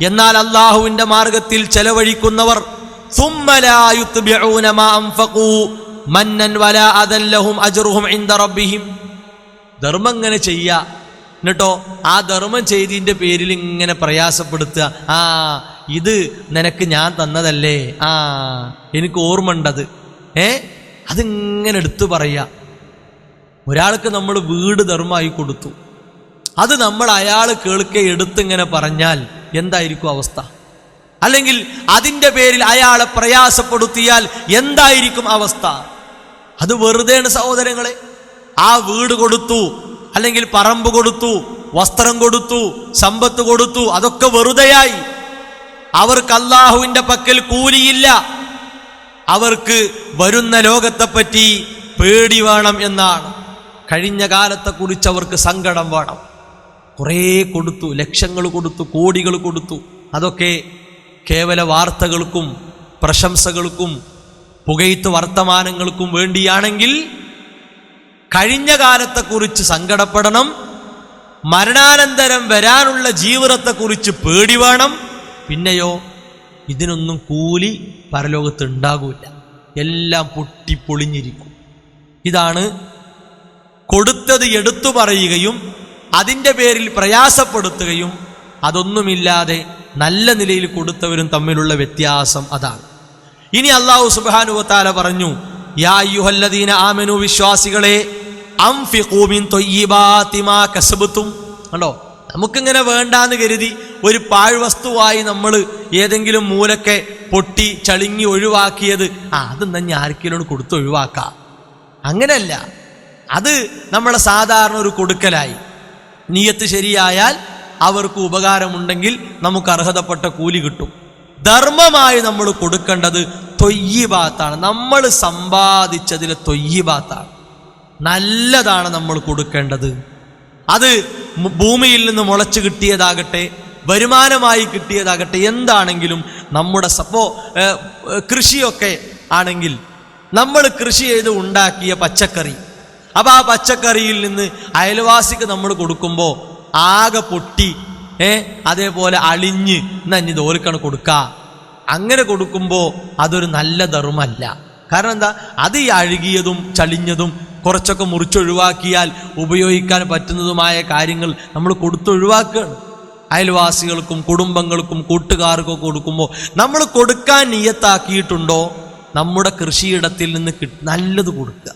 എന്നാൽ അല്ലാഹുവിന്റെ മാർഗത്തിൽ ചെലവഴിക്കുന്നവർ സുമ്മ ലാ യുത്ബിഊന മാ അൻഫഖൂ, മന്നൻ വലാ അദൻ ലഹും അജ്റുഹും ഇൻദ റബ്ബിഹിം. ധർമ്മം ഇങ്ങനെ ചെയ്യുക, എന്നിട്ടോ ആ ധർമ്മം ചെയ്തതിൻ്റെ പേരിൽ ഇങ്ങനെ പ്രയാസപ്പെടുത്തുക. ഇത് നിനക്ക് ഞാൻ തന്നതല്ലേ, എനിക്ക് ഓർമ്മ ഉണ്ടത്, അതിങ്ങനെ എടുത്തു പറയുക. ഒരാൾക്ക് നമ്മൾ വീട് ധർമ്മമായി കൊടുത്തു, അത് നമ്മൾ അയാൾ കേൾക്കെ എടുത്തിങ്ങനെ പറഞ്ഞാൽ എന്തായിരിക്കും അവസ്ഥ? അല്ലെങ്കിൽ അതിൻ്റെ പേരിൽ അയാളെ പ്രയാസപ്പെടുത്തിയാൽ എന്തായിരിക്കും അവസ്ഥ? അത് വെറുതെയാണ് സഹോദരങ്ങളെ. ആ വീട് കൊടുത്തു, അല്ലെങ്കിൽ പറമ്പ് കൊടുത്തു, വസ്ത്രം കൊടുത്തു, സമ്പത്ത് കൊടുത്തു, അതൊക്കെ വെറുതെയായി. അവർക്ക് അല്ലാഹുവിൻ്റെ പക്കൽ കൂലിയില്ല. അവർക്ക് വരുന്ന ലോകത്തെപ്പറ്റി പേടി വേണം എന്നാണ്. കഴിഞ്ഞ കാലത്തെക്കുറിച്ച് അവർക്ക് സങ്കടം വേണം. കുറേ കൊടുത്തു, ലക്ഷങ്ങൾ കൊടുത്തു, കോടികൾ കൊടുത്തു. അതൊക്കെ കേവല വാർത്തകൾക്കും പ്രശംസകൾക്കും പുകയ്ത്ത് വർത്തമാനങ്ങൾക്കും വേണ്ടിയാണെങ്കിൽ കഴിഞ്ഞ കാലത്തെക്കുറിച്ച് സങ്കടപ്പെടണം. മരണാനന്തരം വരാനുള്ള ജീവിതത്തെക്കുറിച്ച് പേടി വേണം. പിന്നെയോ ഇതിനൊന്നും കൂലി പരലോകത്ത് ഉണ്ടാകൂല, എല്ലാം പൊട്ടിപ്പൊളിഞ്ഞിരിക്കും. ഇതാണ് കൊടുത്തത് എടുത്തു പറയുകയും അതിൻ്റെ പേരിൽ പ്രയാസപ്പെടുത്തുകയും അതൊന്നുമില്ലാതെ നല്ല നിലയിൽ കൊടുത്തവരും തമ്മിലുള്ള വ്യത്യാസം അതാണ്. ഇനി അല്ലാഹു സുബ്ഹാനഹു വ തആല പറഞ്ഞു, യാ അയ്യുഹല്ലദീന ആമനു, വിശ്വാസികളെ, അൻഫിഖൂ മിൻ ത്വയ്യിബാതി മാ കസബ്തും. കണ്ടോ, നമുക്കിങ്ങനെ വേണ്ടാന്ന് കരുതി ഒരു പാഴ്വസ്തുവായി നമ്മൾ ഏതെങ്കിലും മൂലക്കെ പൊട്ടി ചളിങ്ങി ഒഴിവാക്കിയത് അത് തന്നെ ആർക്കെങ്കിലും കൊടുത്ത് ഒഴിവാക്കാം. അങ്ങനെയല്ല, അത് നമ്മളെ സാധാരണ ഒരു കൊടുക്കലായി. നിയ്യത്ത് ശരിയായാൽ അവർക്ക് ഉപകാരമുണ്ടെങ്കിൽ നമുക്ക് അർഹതപ്പെട്ട കൂലി കിട്ടും. ധർമ്മമായി നമ്മൾ കൊടുക്കേണ്ടത് ത്വയ്യിബാത്താണ്. നമ്മൾ സമ്പാദിച്ചതിലെ ത്വയ്യിബാത്താണ്, നല്ലതാണ് നമ്മൾ കൊടുക്കേണ്ടത്. അത് ഭൂമിയിൽ നിന്ന് മുളച്ചു കിട്ടിയതാകട്ടെ, വരുമാനമായി കിട്ടിയതാകട്ടെ, എന്താണെങ്കിലും നമ്മുടെ കൃഷിയൊക്കെ ആണെങ്കിൽ നമ്മൾ കൃഷി ചെയ്ത് ഉണ്ടാക്കിയ പച്ചക്കറി, അപ്പം ആ പച്ചക്കറിയിൽ നിന്ന് അയൽവാസിക്ക് നമ്മൾ കൊടുക്കുമ്പോൾ ആകെ പൊട്ടി അതേപോലെ അളിഞ്ഞ് നഞ്ഞ് തോൽക്കണം കൊടുക്കുക. അങ്ങനെ കൊടുക്കുമ്പോൾ അതൊരു നല്ല ധർമ്മമല്ല. കാരണം എന്താ, അത് ഈ അഴുകിയതും ചളിഞ്ഞതും കുറച്ചൊക്കെ മുറിച്ചൊഴിവാക്കിയാൽ ഉപയോഗിക്കാൻ പറ്റുന്നതുമായ കാര്യങ്ങൾ നമ്മൾ കൊടുത്തൊഴിവാക്കുകയാണ്. അയൽവാസികൾക്കും കുടുംബങ്ങൾക്കും കൂട്ടുകാർക്കും കൊടുക്കുമ്പോൾ നമ്മൾ കൊടുക്കാൻ നിയത്താക്കിയിട്ടുണ്ടോ, നമ്മുടെ കൃഷിയിടത്തിൽ നിന്ന് നല്ലത് കൊടുക്കുക.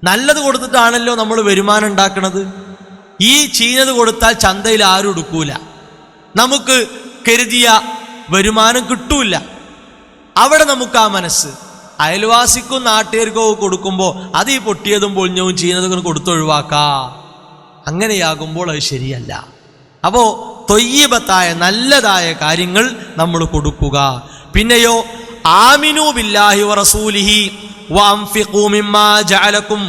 നല്ലത് കൊടുത്തിട്ടാണല്ലോ നമ്മൾ വരുമാനം ഉണ്ടാക്കുന്നത്. ഈ ചീഞ്ഞത് കൊടുത്താൽ ചന്തയിൽ ആരും എടുക്കൂല, നമുക്ക് കരുതിയ വരുമാനം കിട്ടൂല. അവിടെ നമുക്ക് ആ മനസ്സ് അയൽവാസിക്കും നാട്ടുകാർക്കോ കൊടുക്കുമ്പോൾ അത് ഈ പൊട്ടിയതും പൊളിഞ്ഞതും ചീഞ്ഞതും കൊടുത്തൊഴിവാക്കാ. അങ്ങനെയാകുമ്പോൾ അത് ശരിയല്ല. അപ്പോൾ ത്വയ്യിബത്തായ നല്ലതായ കാര്യങ്ങൾ നമ്മൾ കൊടുക്കുക. പിന്നെയോ ആമിനു ബില്ലാഹി വറസൂലിഹി വഅൻഫിഖൂ മിമ്മാ ജഅലക്കും,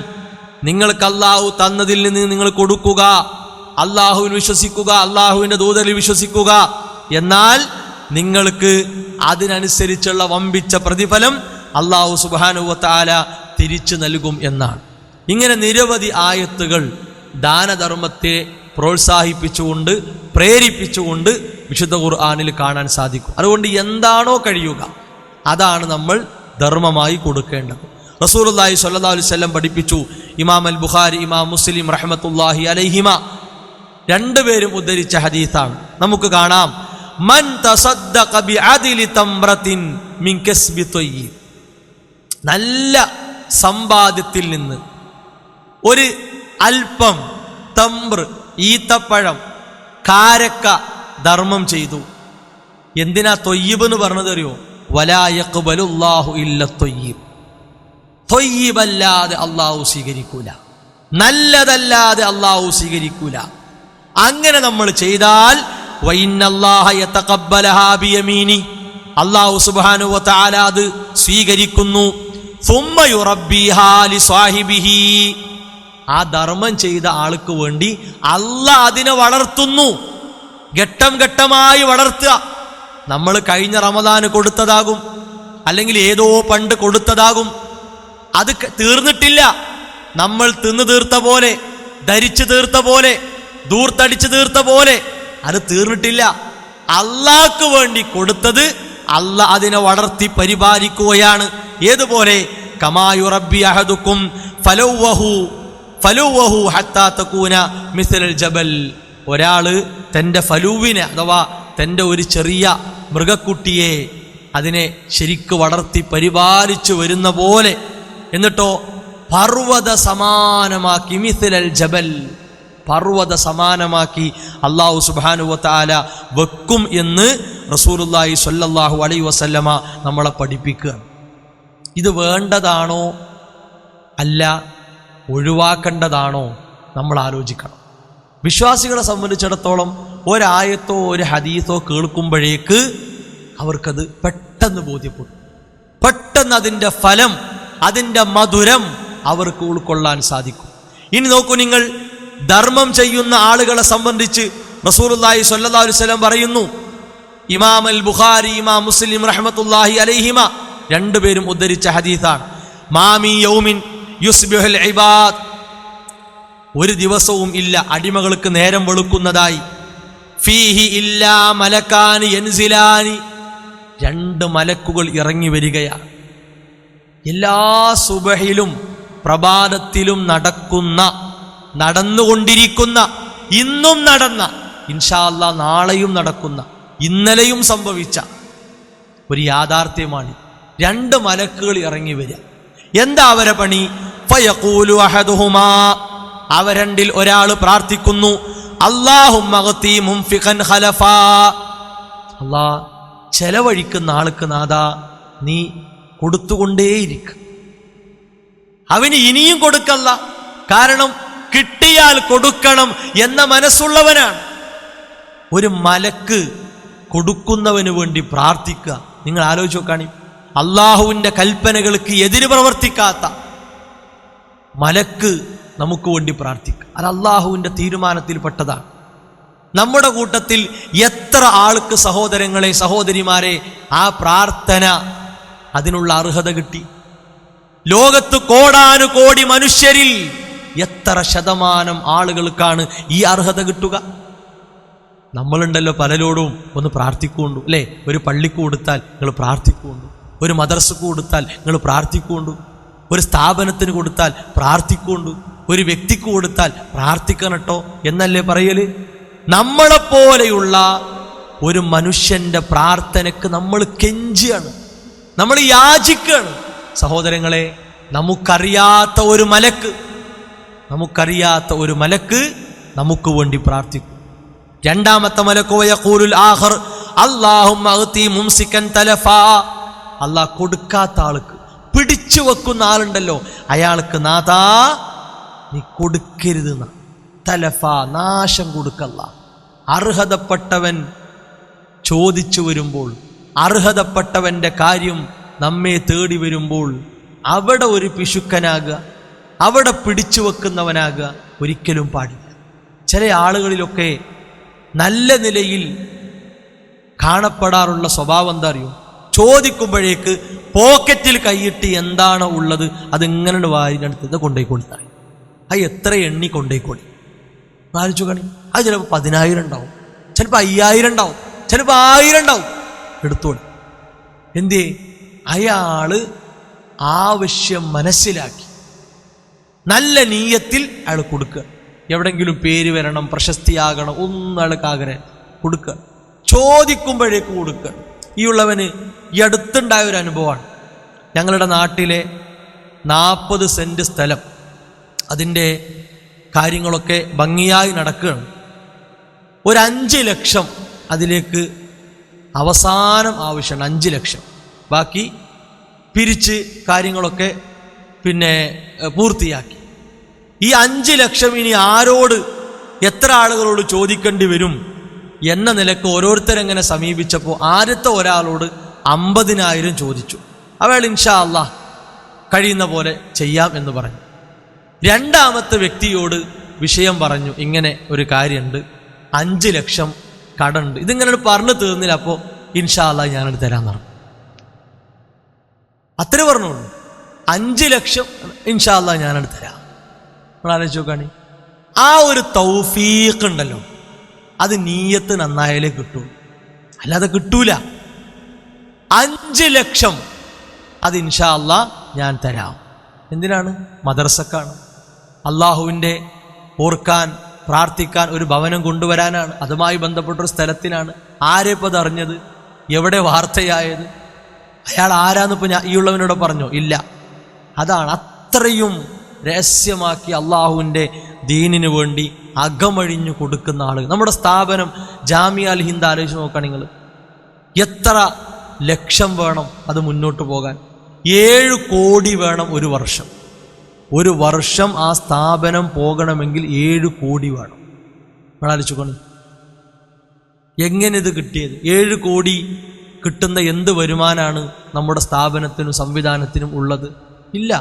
നിങ്ങൾക്ക് അല്ലാഹു തന്നതിൽ നിന്ന് നിങ്ങൾ കൊടുക്കുക, അല്ലാഹുവിൽ വിശ്വസിക്കുക, അല്ലാഹുവിൻ്റെ ദൂതരിൽ വിശ്വസിക്കുക. എന്നാൽ നിങ്ങൾക്ക് അതിനനുസരിച്ചുള്ള വമ്പിച്ച പ്രതിഫലം അല്ലാഹു സുബ്ഹാനഹു വ തആല തിരിച്ചു നൽകും എന്നാണ്. ഇങ്ങനെ നിരവധി ആയത്തുകൾ ദാനധർമ്മത്തെ പ്രോത്സാഹിപ്പിച്ചുകൊണ്ട് പ്രേരിപ്പിച്ചുകൊണ്ട് വിശുദ്ധ ഖുർആനിൽ കാണാൻ സാധിക്കും. അതുകൊണ്ട് എന്താണോ കഴിയുക അതാണ് നമ്മൾ ധർമ്മമായി കൊടുക്കേണ്ടത്. റസൂലുള്ളാഹി സ്വല്ലല്ലാഹു അലൈഹി വസല്ലം പഠിപ്പിച്ചു. ഇമാം അൽ ബുഖാരി, ഇമാം മുസ്ലിം റഹ്മത്തുള്ളാഹി അലൈഹിമ രണ്ടുപേരും ഉദ്ധരിച്ച ഹദീസാണ്. നമുക്ക് കാണാം, മൻ തസദ്ദഖ ബിഅദ്ലി തംറത്തിൻ മിൻ കസ്ബി ത്വയ്യിബ്, നല്ല സമ്പാദ്യത്തിൽ നിന്ന് ഒരു അല്പം തംർ, ഈത്തപ്പഴം, കാരക്ക ധർമ്മം ചെയ്തു. എന്തിനാ ത്വയ്യിബ് എന്ന് പറഞ്ഞത് അറിയോ? വലാ യഖ്ബലുല്ലാഹു ഇല്ല ത്വയ്യിബ്, ത്വയ്യിബല്ലാതെ അള്ളാഹു സ്വീകരിക്കൂല, നല്ലതല്ലാതെ അള്ളാഹു സ്വീകരിക്കൂല. അങ്ങനെ നമ്മൾ ചെയ്താൽ വഇന്നല്ലാഹ യതഖബ്ബലഹാ ബിയമീനി, അള്ളാഹു സുബ്ഹാനഹു വ തആല അത് സ്വീകരിക്കുന്നു. സുമ്മ യുറബ്ബിഹാ ലിസ്വാഹിബിഹി, ആ ധർമ്മം ചെയ്ത ആൾക്ക് വേണ്ടി അള്ളാഹ് അതിനെ വളർത്തുന്നു. ഘട്ടം ഘട്ടമായി വളർത്തുക. നമ്മൾ കഴിഞ്ഞ റമദാന് കൊടുത്തതാകും, അല്ലെങ്കിൽ ഏതോ പണ്ട് കൊടുത്തതാകും, അത് തീർന്നിട്ടില്ല. നമ്മൾ തിന്നു തീർത്ത പോലെ, ധരിച്ചു തീർത്ത പോലെ, ദൂർത്തടിച്ചു തീർത്ത പോലെ അത് തീർന്നിട്ടില്ല. അള്ളാഹ്ക്ക് വേണ്ടി കൊടുത്തത് അള്ളാഹ് അതിനെ വളർത്തി പരിപാലിക്കുകയാണ്. ഏതുപോലെ കമാ യുറബ്ബി അഹദുക്കും ഫലൂവഹു ഹത്താ തകൂന മിസ്ലൽ ജബൽ. ഒരാള് തൻ്റെ ഫലൂവിനെ അഥവാ തൻ്റെ ഒരു ചെറിയ മൃഗക്കുട്ടിയെ അതിനെ ശരിക്ക് വളർത്തി പരിപാലിച്ചു വരുന്ന പോലെ, എന്നിട്ടോ പർവ്വത സമാനമാക്കി, മിസ്ലൽ ജബൽ, പർവ്വത സമാനമാക്കി അല്ലാഹു സുബ്ഹാനഹു വ തആല വെക്കും എന്ന് റസൂലുള്ളാഹി സ്വല്ലല്ലാഹു അലൈഹി വസല്ലമ നമ്മളെ പഠിപ്പിക്കുക. ഇത് വേണ്ടതാണോ അല്ല ഒഴിവാക്കേണ്ടതാണോ നമ്മൾ ആലോചിക്കണം. വിശ്വാസികളെ സംബന്ധിച്ചിടത്തോളം ഒരായത്തോ ഒരു ഹദീസോ കേൾക്കുമ്പോഴേക്ക് അവർക്കത് പെട്ടെന്ന് ബോധ്യപ്പെടും. പെട്ടെന്ന് അതിൻ്റെ ഫലം, അതിൻ്റെ മധുരം അവർക്ക് ഉൾക്കൊള്ളാൻ സാധിക്കും. ഇനി നോക്കൂ, നിങ്ങൾ ധർമ്മം ചെയ്യുന്ന ആളുകളെ സംബന്ധിച്ച് റസൂലുള്ളാഹി സ്വല്ലല്ലാഹു അലൈഹി വസല്ലം പറയുന്നു. ഇമാം അൽ ബുഖാരി, ഇമാം മുസ്ലിം റഹ്മത്തുള്ളാഹി അലൈഹിമ രണ്ടുപേരും ഉദ്ധരിച്ച ഹദീസാണ്. മാമി യൗമിൻ യുസ്ബിഹുൽ ഇബാദ്, ഒരു ദിവസവും ഇല്ല അടിമകൾക്ക് നേരം വെളുക്കുന്നതായി, ഫീഹി ഇല്ലാ മലക്കാനി യൻസിലാനി, രണ്ട് മലക്കുകൾ ഇറങ്ങി വരികയാണ്. എല്ലാ സുബഹിലും പ്രഭാതത്തിലും നടന്നുകൊണ്ടിരിക്കുന്ന, ഇന്നും നടന്ന, ഇൻഷാ അല്ലാഹ് നാളെയും നടക്കുന്ന, ഇന്നലെയും സംഭവിച്ച ഒരു യാഥാർത്ഥ്യമാണ്. രണ്ട് മലക്കുകൾ ഇറങ്ങി വരിക. എന്താ അവരെ പണി? ഫയഖൂലു അഹദുഹുമാ, അവരണ്ടിൽ ഒരാൾ പ്രാർത്ഥിക്കുന്നു, അല്ലാഹുമ്മ ഗ്തി മുൻഫിഖൻ ഖലഫാ, അല്ലാഹ് ചെലവഴിക്കുന്ന ആൾക്ക് നാഥാ നീ കൊടുത്തുകൊണ്ടേയിരിക്കും. അവന് ഇനിയും കൊടുക്കല്ല, കാരണം കിട്ടിയാൽ കൊടുക്കണം എന്ന മനസ്സുള്ളവനാണ്. ഒരു മലക്ക് കൊടുക്കുന്നവന് വേണ്ടി പ്രാർത്ഥിക്കുക. നിങ്ങൾ ആലോചിച്ച് നോക്കാണി, അള്ളാഹുവിൻ്റെ കൽപ്പനകൾക്ക് എതിര് പ്രവർത്തിക്കാത്ത മലക്ക് നമുക്ക് വേണ്ടി പ്രാർത്ഥിക്കുക. അത് അള്ളാഹുവിൻ്റെ തീരുമാനത്തിൽപ്പെട്ടതാണ്. നമ്മുടെ കൂട്ടത്തിൽ എത്ര ആൾക്ക്, സഹോദരങ്ങളെ സഹോദരിമാരെ, ആ പ്രാർത്ഥന അതിനുള്ള അർഹത കിട്ടി? ലോകത്ത് കോടാനുകോടി മനുഷ്യരിൽ എത്ര ശതമാനം ആളുകൾക്കാണ് ഈ അർഹത കിട്ടുക? നമ്മളുണ്ടല്ലോ പലരോടും ഒന്ന് പ്രാർത്ഥിക്കുകൊണ്ടു, അല്ലേ? ഒരു പള്ളിക്ക് കൊടുത്താൽ നിങ്ങൾ പ്രാർത്ഥിക്കുകൊണ്ടു, ഒരു മദ്രസക്ക് കൊടുത്താൽ നിങ്ങൾ പ്രാർത്ഥിക്കുകൊണ്ടു, ഒരു സ്ഥാപനത്തിന് കൊടുത്താൽ പ്രാർത്ഥിക്കുകൊണ്ടു, ഒരു വ്യക്തിക്ക് കൊടുത്താൽ പ്രാർത്ഥിക്കണം കേട്ടോ എന്നല്ലേ പറയല്? നമ്മളെപ്പോലെയുള്ള ഒരു മനുഷ്യന്റെ പ്രാർത്ഥനയ്ക്ക് നമ്മൾ കെഞ്ചിയാണ്, നമ്മൾ യാചിക്കുകയാണ്. സഹോദരങ്ങളെ, നമുക്കറിയാത്ത ഒരു മലക്ക് നമുക്ക് വേണ്ടി പ്രാർത്ഥിക്കും. രണ്ടാമത്തെ മലക്ക് വയഖൂലുൽ ആഖർ അല്ലാഹുമ്മ അഗ്തി മുംസികൻ തലഫാ, അല്ലാഹ് കൊടുക്കാത്ത ആൾക്ക്, പിടിച്ചു വെക്കുന്ന ആളുണ്ടല്ലോ, അയാൾക്ക് നാഥാ നീ കൊടുക്കരുത്, തലഫ നാശം കൊടുക്കല്ല. അർഹതപ്പെട്ടവൻ ചോദിച്ചു വരുമ്പോൾ, അർഹതപ്പെട്ടവൻ്റെ കാര്യം നമ്മെ തേടി വരുമ്പോൾ അവിടെ ഒരു പിശുക്കനാകുക, അവിടെ പിടിച്ചു വെക്കുന്നവനാകുക ഒരിക്കലും പാടില്ല. ചില ആളുകളിലൊക്കെ നല്ല നിലയിൽ കാണപ്പെടാറുള്ള സ്വഭാവം എന്താ അറിയോ? ചോദിക്കുമ്പോഴേക്ക് പോക്കറ്റിൽ കൈയിട്ട് എന്താണോ ഉള്ളത് അതിങ്ങനെ വാരിനടുത്ത് കൊണ്ടുപോയി കൊടുത്താൽ അത് എത്ര എണ്ണി കൊണ്ടുപോയിക്കോളി. ആലോചിച്ചു കാണി, അത് ചിലപ്പോൾ 10,000 ഉണ്ടാവും, ചിലപ്പോൾ 5,000 ഉണ്ടാവും, ചിലപ്പോൾ 1000 ഉണ്ടാവും. എടുത്തോളി. എന്തേ? അയാള് ആവശ്യം മനസ്സിലാക്കി നല്ല നീയത്തിൽ അയാൾ കൊടുക്കുക. എവിടെങ്കിലും പേര് വരണം, പ്രശസ്തിയാകണം, ഒന്നും അയാൾക്ക് ആഗ്രഹം കൊടുക്കുക. ചോദിക്കുമ്പോഴേക്ക് കൊടുക്കുക. ഈ ഉള്ളവന് ഈ അടുത്തുണ്ടായ ഒരു അനുഭവമാണ്. ഞങ്ങളുടെ നാട്ടിലെ 40 സെന്റ് സ്ഥലം, അതിൻ്റെ കാര്യങ്ങളൊക്കെ ഭംഗിയായി നടക്കുകയാണ്. ഒരു 5 ലക്ഷം അതിലേക്ക് അവസാനം ആവശ്യമാണ്. 5 ലക്ഷം, ബാക്കി പിരിച്ച് കാര്യങ്ങളൊക്കെ പിന്നെ പൂർത്തിയാക്കി. ഈ 5 ലക്ഷം ഇനി ആരോട്, എത്ര ആളുകളോട് ചോദിക്കേണ്ടി വരും എന്ന നിലക്ക് ഓരോരുത്തരെങ്ങനെ സമീപിച്ചപ്പോൾ ആദ്യത്തെ ഒരാളോട് 50,000 ചോദിച്ചു. അവൾ ഇൻഷാ അല്ലാഹ് കഴിയുന്ന പോലെ ചെയ്യാം എന്ന് പറഞ്ഞു. രണ്ടാമത്തെ വ്യക്തിയോട് വിഷയം പറഞ്ഞു, ഇങ്ങനെ ഒരു കാര്യമുണ്ട്, 5 ലക്ഷം കടമുണ്ട്, ഇതിങ്ങനെ പറഞ്ഞു തീർന്നില്ല, അപ്പോൾ ഇൻഷാ അല്ലാഹ് ഞാനത് തരാൻ പറഞ്ഞു. അത്ര പറഞ്ഞോളൂ, 5 ലക്ഷം ഇൻഷാ അല്ലാഹ് ഞാനത് തരാം. നമ്മൾ ആലോചിച്ച് നോക്കാണ്, ആ ഒരു തൗഫീഖ് ഉണ്ടല്ലോ, അത് നീയത്ത് നന്നായാലേ കിട്ടൂ, അല്ലാതെ കിട്ടൂല. 5 ലക്ഷം അത് ഇൻഷാ അല്ലാഹ് ഞാൻ തരാം. എന്തിനാണ്? മദ്രസക്കാണ്, അള്ളാഹുവിൻ്റെ ഓർക്കാൻ പ്രാർത്ഥിക്കാൻ ഒരു ഭവനം കൊണ്ടുവരാനാണ്, അതുമായി ബന്ധപ്പെട്ടൊരു സ്ഥലത്തിനാണ്. ആരെപ്പത് അറിഞ്ഞത്? എവിടെ വാർത്തയായത്? അയാൾ ആരാന്നിപ്പോൾ ഈ ഉള്ളവനോട് പറഞ്ഞോ? ഇല്ല. അതാണ് അത്രയും രഹസ്യമാക്കി അള്ളാഹുവിൻ്റെ ദീനിനു വേണ്ടി അകമഴിഞ്ഞു കൊടുക്കുന്ന ആളുകൾ. നമ്മുടെ സ്ഥാപനം ജാമിയ അൽ ഹിന്ദ് ആലോചിച്ച് നോക്കാം നിങ്ങൾ. എത്ര ലക്ഷം വേണം അത് മുന്നോട്ട് പോകാൻ? 7 കോടി വേണം ഒരു വർഷം ആ സ്ഥാപനം പോകണമെങ്കിൽ 7 കോടി വേണം. ആലോചിച്ചോളൂ, എങ്ങനെ ഇത് കിട്ടിയത്? 7 കോടി കിട്ടുന്ന എന്ത് വരുമാനാണ് നമ്മുടെ സ്ഥാപനത്തിനും സംവിധാനത്തിനും ഉള്ളത്? ഇല്ല.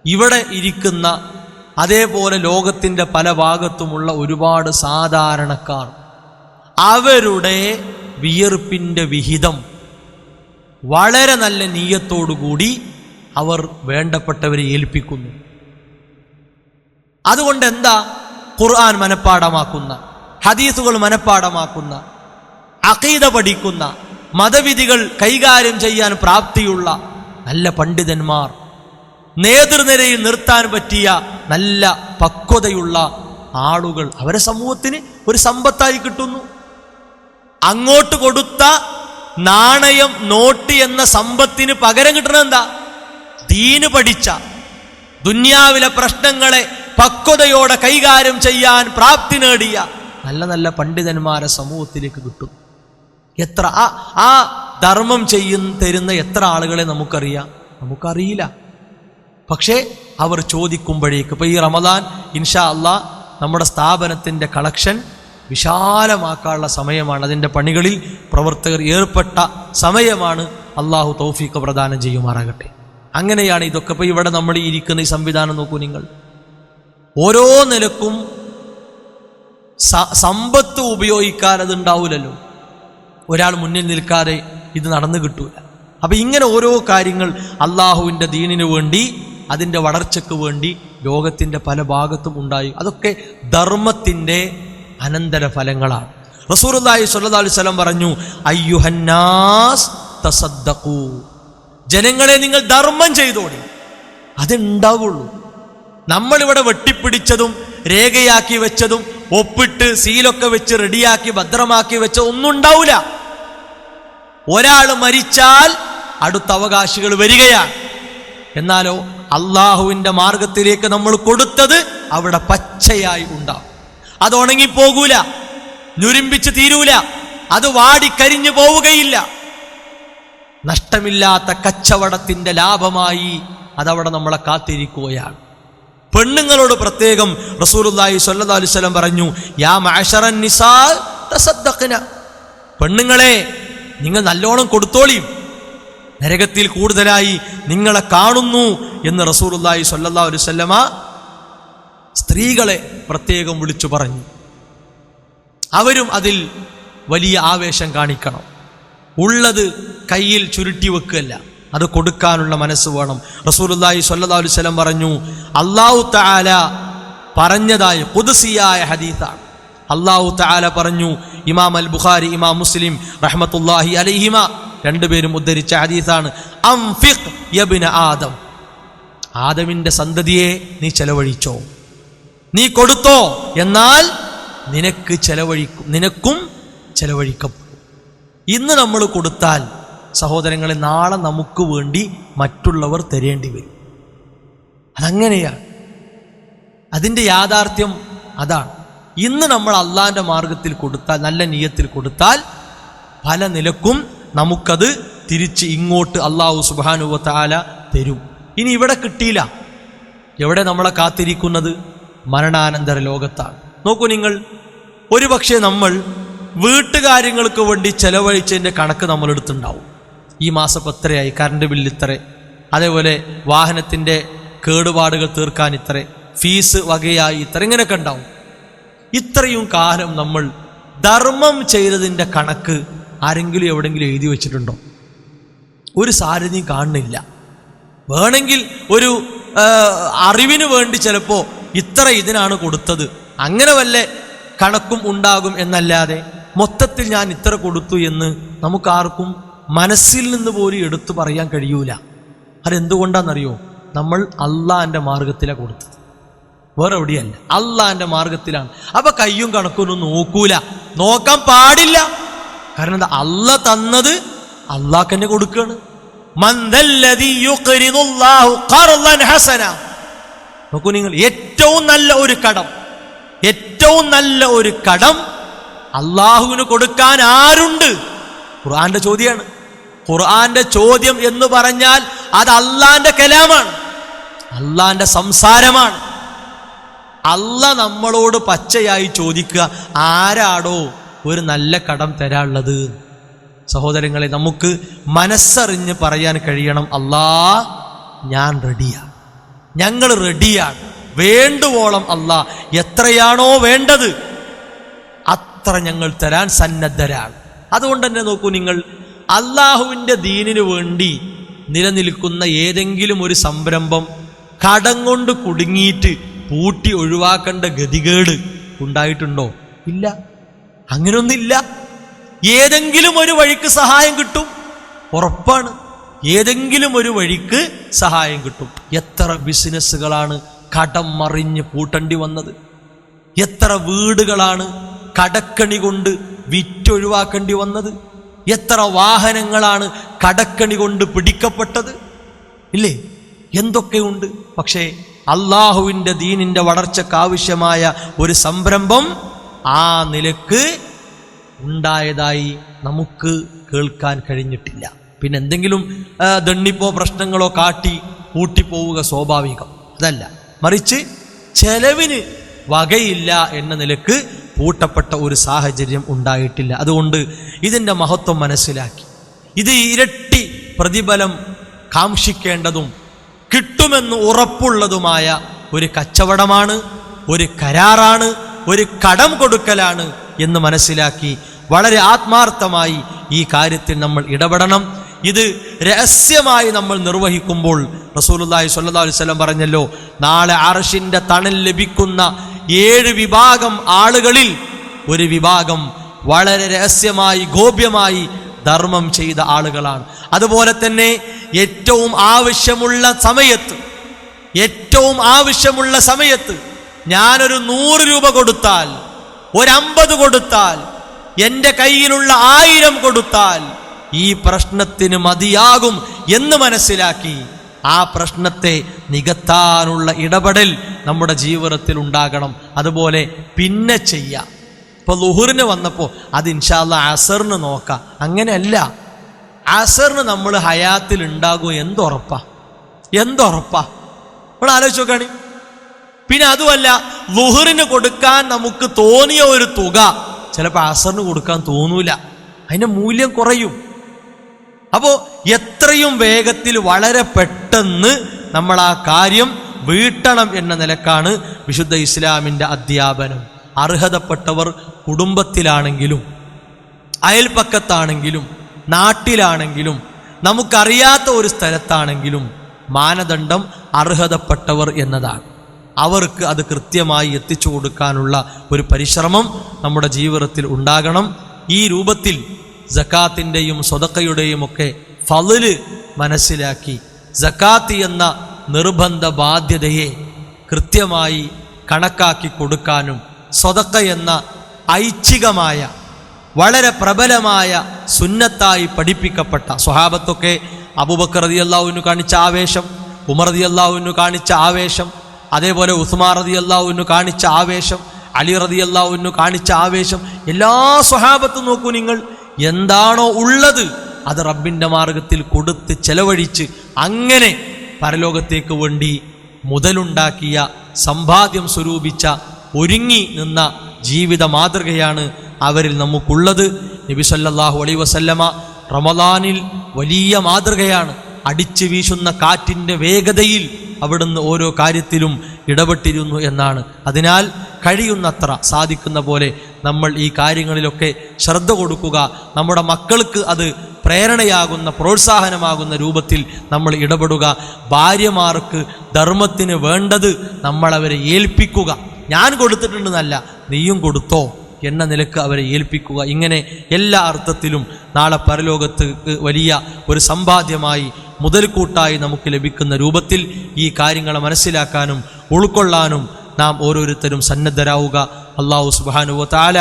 ഇവിടെ ഇരിക്കുന്ന അതേപോലെ ലോകത്തിൻ്റെ പല ഭാഗത്തുമുള്ള ഒരുപാട് സാധാരണക്കാർ അവരുടെ വിയർപ്പിൻ്റെ വിഹിതം വളരെ നല്ല നീയത്തോടുകൂടി അവർ വേണ്ടപ്പെട്ടവരെ ഏൽപ്പിക്കുന്നു. അതുകൊണ്ട് എന്താ? ഖുർആൻ മനഃപ്പാഠമാക്കുന്ന, ഹദീസുകൾ മനഃപ്പാഠമാക്കുന്ന, അഖീദ പഠിക്കുന്ന, മതവിധികൾ കൈകാര്യം ചെയ്യാൻ പ്രാപ്തിയുള്ള നല്ല പണ്ഡിതന്മാർ, നേതൃനിരയിൽ നിർത്താൻ പറ്റിയ നല്ല പക്വതയുള്ള ആളുകൾ അവരെ സമൂഹത്തിന് ഒരു സമ്പത്തായി കിട്ടുന്നു. അങ്ങോട്ട് കൊടുത്ത നാണയം, നോട്ട് എന്ന സമ്പത്തിന് പകരം കിട്ടണം എന്താ? ദീന് പഠിച്ച, ദുന്യാവിലെ പ്രശ്നങ്ങളെ പക്വതയോടെ കൈകാര്യം ചെയ്യാൻ പ്രാപ്തി നേടിയ നല്ല നല്ല പണ്ഡിതന്മാരെ സമൂഹത്തിലേക്ക് കിട്ടും. എത്ര ആ ധർമ്മം തരുന്ന എത്ര ആളുകളെ നമുക്കറിയില്ല. പക്ഷേ അവർ ചോദിക്കുമ്പോഴേക്ക്, ഇപ്പൊ ഈ റമദാൻ ഇൻഷാ അല്ലാഹ് നമ്മുടെ സ്ഥാപനത്തിൻ്റെ കളക്ഷൻ വിശാലമാക്കാനുള്ള സമയമാണ്. അതിൻ്റെ പണികളിൽ പ്രവർത്തകർ ഏർപ്പെട്ട സമയമാണ്. അള്ളാഹു തൗഫീഖ് പ്രദാനം ചെയ്യുമാറാകട്ടെ. അങ്ങനെയാണ് ഇതൊക്കെ. ഇപ്പൊ ഇവിടെ നമ്മൾ ഇരിക്കുന്ന ഈ സംവിധാനം നോക്കൂ നിങ്ങൾ. ഓരോ നിലക്കും സമ്പത്ത് ഉപയോഗിക്കാൻ അത് ഉണ്ടാവില്ലല്ലോ. ഒരാൾ മുന്നിൽ നിൽക്കാതെ ഇത് നടന്നു കിട്ടൂല. അപ്പൊ ഇങ്ങനെ ഓരോ കാര്യങ്ങൾ അള്ളാഹുവിൻ്റെ ദീനിനു വേണ്ടി, അതിൻ്റെ വളർച്ചയ്ക്ക് വേണ്ടി ലോകത്തിൻ്റെ പല ഭാഗത്തും ഉണ്ടായി. അതൊക്കെ ധർമ്മത്തിൻ്റെ അനന്തര ഫലങ്ങളാണ്. റസൂലുള്ളാഹി സ്വല്ലല്ലാഹു അലൈഹി വസല്ലം പറഞ്ഞു, അയ്യുഹന്നാസ് തസദ്ദഖൂ, ജനങ്ങളെ നിങ്ങൾ ധർമ്മം ചെയ്തോളി, അതുണ്ടാവുള്ളൂ. നമ്മളിവിടെ വെട്ടിപ്പിടിച്ചതും രേഖയാക്കി വെച്ചതും ഒപ്പിട്ട് സീലൊക്കെ വെച്ച് റെഡിയാക്കി ഭദ്രമാക്കി വെച്ചത് ഒന്നും ഉണ്ടാവില്ല. ഒരാൾ മരിച്ചാൽ അടുത്ത അവകാശികൾ വരികയാണ്. എന്നാലോ അള്ളാഹുവിൻ്റെ മാർഗത്തിലേക്ക് നമ്മൾ കൊടുത്തത് അവിടെ പച്ചയായി ഉണ്ടാവും. അത് ഉണങ്ങിപ്പോകൂല, ഞുരുമ്പിച്ച് തീരൂല, അത് വാടിക്കരിഞ്ഞു പോവുകയില്ല. നഷ്ടമില്ലാത്ത കച്ചവടത്തിൻ്റെ ലാഭമായി അതവിടെ നമ്മളെ കാത്തിരിക്കുകയാണ്. പെണ്ണുങ്ങളോട് പ്രത്യേകം റസൂലുള്ളാഹി സ്വല്ലല്ലാഹു അലൈഹി വസല്ലം പറഞ്ഞു, യാ മഅശറൻ നിസാ തസദ്ദഖ്ന, പെണ്ണുങ്ങളെ നിങ്ങൾ നല്ലോണം കൊടുത്തോളിയും, നരകത്തിൽ കൂടുതലായി നിങ്ങളെ കാണുന്നു എന്ന് റസൂലുള്ളാഹി സ്വല്ലല്ലാഹു അലൈഹി വസല്ലമ സ്ത്രീകളെ പ്രത്യേകം വിളിച്ചു പറഞ്ഞു. അവരും അതിൽ വലിയ ആവേശം കാണിക്കണം. ഉള്ളത് കയ്യിൽ ചുരുട്ടി വെക്കുകയല്ല, അത് കൊടുക്കാനുള്ള മനസ്സ് വേണം. റസൂലുള്ളാഹി സ്വല്ലല്ലാഹു അലൈഹി വസല്ലം പറഞ്ഞു, അല്ലാഹു തആല പറഞ്ഞതായ ഖുദ്സിയായ ഹദീസാണ്. അല്ലാഹു തആല പറഞ്ഞു, ഇമാം അൽ ബുഖാരി, ഇമാം മുസ്ലിം റഹ്മത്തുള്ളാഹി അലൈഹിമ രണ്ടുപേരും ഉദ്ധരിച്ച ഹദീസാണ്, അൻഫിഖ് യബ്ന ആദം, ആദമിന്റെ സന്തതിയെ നീ ചെലവഴിച്ചോ, നീ കൊടുത്തോ, എന്നാൽ നിനക്കും ചെലവഴിക്കപ്പെടും. ഇന്ന് നമ്മൾ കൊടുത്താൽ സഹോദരങ്ങളെ, നാളെ നമുക്ക് വേണ്ടി മറ്റുള്ളവർ തരേണ്ടി വരും. അതങ്ങനെയാണ്, അതിൻ്റെ യാഥാർത്ഥ്യം അതാണ്. ഇന്ന് നമ്മൾ അള്ളാഹിൻ്റെ മാർഗത്തിൽ കൊടുത്താൽ, നല്ല നിയ്യത്തിൽ കൊടുത്താൽ, പല നിലക്കും നമുക്കത് തിരിച്ച് ഇങ്ങോട്ട് അള്ളാഹു സുബ്ഹാനഹു വ തആല തരും. ഇനി ഇവിടെ കിട്ടിയില്ല, എവിടെ നമ്മളെ കാത്തിരിക്കുന്നത്? മരണാനന്തര ലോകത്താണ്. നോക്കൂ നിങ്ങൾ, ഒരുപക്ഷെ നമ്മൾ വീട്ടുകാര്യങ്ങൾക്ക് വേണ്ടി ചെലവഴിച്ചതിൻ്റെ കണക്ക് നമ്മളെടുത്തുണ്ടാവും. ഈ മാസം എത്രയായി, കറണ്ട് ബില്ല് ഇത്ര, അതേപോലെ വാഹനത്തിൻ്റെ കേടുപാടുകൾ തീർക്കാൻ ഇത്ര, ഫീസ് വകയായി ഇത്ര, ഇങ്ങനെയൊക്കെ ഉണ്ടാവും. ഇത്രയും കാലം നമ്മൾ ധർമ്മം ചെയ്തതിൻ്റെ കണക്ക് ആരെങ്കിലും എവിടെയെങ്കിലും എഴുതി വെച്ചിട്ടുണ്ടോ? ഒരു സാരഥിയും കാണുന്നില്ല. വേണമെങ്കിൽ ഒരു അറിവിന് വേണ്ടി ചിലപ്പോൾ ഇത്ര ഇതിനാണ് കൊടുത്തത്, അങ്ങനെ വല്ല കണക്കും ഉണ്ടാകും എന്നല്ലാതെ മൊത്തത്തിൽ ഞാൻ ഇത്ര കൊടുത്തു എന്ന് നമുക്കാർക്കും മനസ്സിൽ നിന്ന് പോലും എടുത്തു പറയാൻ കഴിയൂല. അതെന്തുകൊണ്ടാണെന്നറിയോ? നമ്മൾ അള്ളാന്റെ മാർഗത്തിലാണ് കൊടുത്തത്, വേറെ എവിടെയല്ല, അള്ളാന്റെ മാർഗത്തിലാണ്. അപ്പൊ കയ്യും കണക്കൊന്നും നോക്കൂല, നോക്കാൻ പാടില്ല. കാരണം എന്താ? അള്ള തന്നത് അള്ളാഹ് തന്നെ കൊടുക്കുകയാണ്. നോക്കൂ നിങ്ങൾ, ഏറ്റവും നല്ല ഒരു കടം അള്ളാഹുവിന് കൊടുക്കാൻ ആരുണ്ട്? ഖുർആന്റെ ചോദ്യമാണ്. ഖുർആന്റെ ചോദ്യം എന്ന് പറഞ്ഞാൽ അത് അള്ളാന്റെ കലാമാണ്, അള്ളാന്റെ സംസാരമാണ്. അള്ള നമ്മളോട് പച്ചയായി ചോദിക്കുക, ആരാടോ ഒരു നല്ല കടം തരാനുള്ളത്? സഹോദരങ്ങളെ, നമുക്ക് മനസ്സറിഞ്ഞ് പറയാൻ കഴിയണം, അല്ലാ ഞാൻ റെഡിയാണ്, ഞങ്ങൾ റെഡിയാണ്, വേണ്ടുവോളം അല്ലാ എത്രയാണോ വേണ്ടത് അത്ര ഞങ്ങൾ തരാൻ സന്നദ്ധരാണ്. അതുകൊണ്ട് തന്നെ നോക്കൂ നിങ്ങൾ, അള്ളാഹുവിൻ്റെ ദീനിനു വേണ്ടി നിലനിൽക്കുന്ന ഏതെങ്കിലും ഒരു സംരംഭം കടം കൊണ്ട് കുടുങ്ങിയിട്ട് പൂട്ടി ഒഴിവാക്കേണ്ട ഗതികേട് ഉണ്ടായിട്ടുണ്ടോ? ഇല്ല, അങ്ങനെയൊന്നില്ല. ഏതെങ്കിലും ഒരു വഴിക്ക് സഹായം കിട്ടും, ഉറപ്പാണ്. ഏതെങ്കിലും ഒരു വഴിക്ക് സഹായം കിട്ടും. എത്ര ബിസിനസ്സുകളാണ് കടം മറിഞ്ഞ് പൂട്ടേണ്ടി വന്നത്, എത്ര വീടുകളാണ് കടക്കണി കൊണ്ട് വിറ്റൊഴിവാക്കേണ്ടി വന്നത്, എത്ര വാഹനങ്ങളാണ് കടക്കണി കൊണ്ട് പിടിക്കപ്പെട്ടത്, ഇല്ലേ? എന്തൊക്കെയുണ്ട്. പക്ഷേ അള്ളാഹുവിൻ്റെ ദീനിൻ്റെ വളർച്ചക്കാവശ്യമായ ഒരു സംരംഭം ആ നിലക്ക് ഉണ്ടായതായി നമുക്ക് കേൾക്കാൻ കഴിഞ്ഞിട്ടില്ല. പിന്നെ എന്തെങ്കിലും ദണ്ണിപ്പോ പ്രശ്നങ്ങളോ കാട്ടി പൂട്ടിപ്പോവുക സ്വാഭാവികം, അതല്ല. മറിച്ച് ചെലവിന് വകയില്ല എന്ന നിലക്ക് പൂട്ടപ്പെട്ട ഒരു സാഹചര്യം ഉണ്ടായിട്ടില്ല. അതുകൊണ്ട് ഇതിൻ്റെ മഹത്വം മനസ്സിലാക്കി ഇത് ഇരട്ടി പ്രതിഫലം കാക്ഷിക്കേണ്ടതും കിട്ടുമെന്ന് ഉറപ്പുള്ളതുമായ ഒരു കച്ചവടമാണ്, ഒരു കരാറാണ്, ഒരു കടം കൊടുക്കലാണ് എന്ന് മനസ്സിലാക്കി വളരെ ആത്മാർത്ഥമായി ഈ കാര്യത്തിൽ നമ്മൾ ഇടപെടണം. ഇത് രഹസ്യമായി നമ്മൾ നിർവഹിക്കുമ്പോൾ റസൂലുള്ളാഹി സ്വല്ലല്ലാഹു അലൈഹി വസല്ലം പറഞ്ഞല്ലോ, നാളെ അർശിന്റെ തണൽ ലഭിക്കുന്ന 7 വിഭാഗം ആളുകളിൽ ഒരു വിഭാഗം വളരെ രഹസ്യമായി ഗോപ്യമായി ധർമ്മം ചെയ്ത ആളുകളാണ്. അതുപോലെ തന്നെ ഏറ്റവും ആവശ്യമുള്ള സമയത്ത് ഞാനൊരു 100 രൂപ കൊടുത്താൽ, ഒരു 50 കൊടുത്താൽ, എൻ്റെ കയ്യിലുള്ള 1000 കൊടുത്താൽ ഈ പ്രശ്നത്തിന് മതിയാകും എന്ന് മനസ്സിലാക്കി ആ പ്രശ്നത്തെ നികത്താനുള്ള ഇടപെടൽ നമ്മുടെ ജീവിതത്തിൽ ഉണ്ടാകണം. അതുപോലെ പിന്നെ ചെയ്യാം. ഇപ്പൊ ളുഹുറിന് വന്നപ്പോൾ അത് ഇൻഷാ അല്ലാഹ് അസറിന് നോക്കാം, അങ്ങനെയല്ല. അസറിന് നമ്മൾ ഹയാത്തിൽ ഉണ്ടാകും, എന്തുറപ്പാ നമ്മൾ ആലോചിച്ച് നോക്കാണ്. പിന്നെ അതുമല്ല, ളുഹുറിന് കൊടുക്കാൻ നമുക്ക് തോന്നിയ ഒരു തുക ചിലപ്പോൾ അസറിന് കൊടുക്കാൻ തോന്നൂല, അതിന്റെ മൂല്യം കുറയും. അപ്പോൾ എത്രയും വേഗത്തിൽ വളരെ പെട്ടെന്ന് നമ്മൾ ആ കാര്യം വീട്ടണം എന്ന നിലക്കാണ് വിശുദ്ധ ഇസ്ലാമിൻ്റെ അധ്യാപനം. അർഹതപ്പെട്ടവർ കുടുംബത്തിലാണെങ്കിലും അയൽപ്പക്കത്താണെങ്കിലും നാട്ടിലാണെങ്കിലും നമുക്കറിയാത്ത ഒരു സ്ഥലത്താണെങ്കിലും മാനദണ്ഡം അർഹതപ്പെട്ടവർ എന്നതാണ്. അവർക്ക് അത് കൃത്യമായി എത്തിച്ചു കൊടുക്കാനുള്ള ഒരു പരിശ്രമം നമ്മുടെ ജീവിതത്തിൽ ഉണ്ടാകണം. ഈ രൂപത്തിൽ സക്കാത്തിൻ്റെയും സ്വതക്കയുടെയും ഒക്കെ ഫള് മനസ്സിലാക്കി സക്കാത്ത് എന്ന നിർബന്ധ ബാധ്യതയെ കൃത്യമായി കണക്കാക്കി കൊടുക്കാനും സ്വതക്ക എന്ന ഐച്ഛികമായ വളരെ പ്രബലമായ സുന്നത്തായി പഠിപ്പിക്കപ്പെട്ട സ്വഹാബത്തൊക്കെ അബൂബക്കർ റളിയല്ലാഹുവിനു കാണിച്ച ആവേശം, ഉമർ റളിയല്ലാഹുവിനു കാണിച്ച ആവേശം, അതേപോലെ ഉസ്മാൻ റളിയല്ലാഹുവിനു കാണിച്ച ആവേശം, അലി റളിയല്ലാഹുവിനു കാണിച്ച ആവേശം, എല്ലാ സ്വഹാബത്തും നോക്കൂ നിങ്ങൾ, എന്താണോ ഉള്ളത് അത് റബ്ബിൻ്റെ മാർഗത്തിൽ കൊടുത്ത് ചെലവഴിച്ച് അങ്ങനെ പരലോകത്തേക്ക് വേണ്ടി മുതലുണ്ടാക്കിയ, സമ്പാദ്യം സ്വരൂപിച്ച, ഒരുങ്ങി നിന്ന ജീവിത മാതൃകയാണ് അവരിൽ നമുക്കുള്ളത്. നബി സല്ലല്ലാഹു അലൈഹി വസല്ലമ റമദാനിൽ വലിയ മാതൃകയാണ്. അടിച്ചു വീശുന്ന കാറ്റിൻ്റെ വേഗതയിൽ അവിടുന്ന് ഓരോ കാര്യത്തിലും ഇടപെട്ടിരുന്നു എന്നാണ്. അതിനാൽ കഴിയുന്നത്ര സാധിക്കുന്ന പോലെ നമ്മൾ ഈ കാര്യങ്ങളിലൊക്കെ ശ്രദ്ധ കൊടുക്കുക. നമ്മുടെ മക്കൾക്ക് അത് പ്രേരണയാകുന്ന, പ്രോത്സാഹനമാകുന്ന രൂപത്തിൽ നമ്മൾ ഇടപെടുക. ഭാര്യമാർക്ക് ധർമ്മത്തിന് വേണ്ടത് നമ്മളവരെ ഏൽപ്പിക്കുക. ഞാൻ കൊടുത്തിട്ടുണ്ടെന്നല്ല, നീയും കൊടുത്തോ എന്ന നിലക്ക് അവരെ ഏൽപ്പിക്കുക. ഇങ്ങനെ എല്ലാ അർത്ഥത്തിലും നാളെ പരലോകത്ത് വലിയ ഒരു സമ്പാദ്യമായി മുതൽക്കൂട്ടായി നമുക്ക് ലഭിക്കുന്ന രൂപത്തിൽ ഈ കാര്യങ്ങളെ മനസ്സിലാക്കാനും ഉൾക്കൊള്ളാനും നാം ഓരോരുത്തരും സന്നദ്ധരാവുക. അല്ലാഹു സുബ്ഹാനഹു വ തആല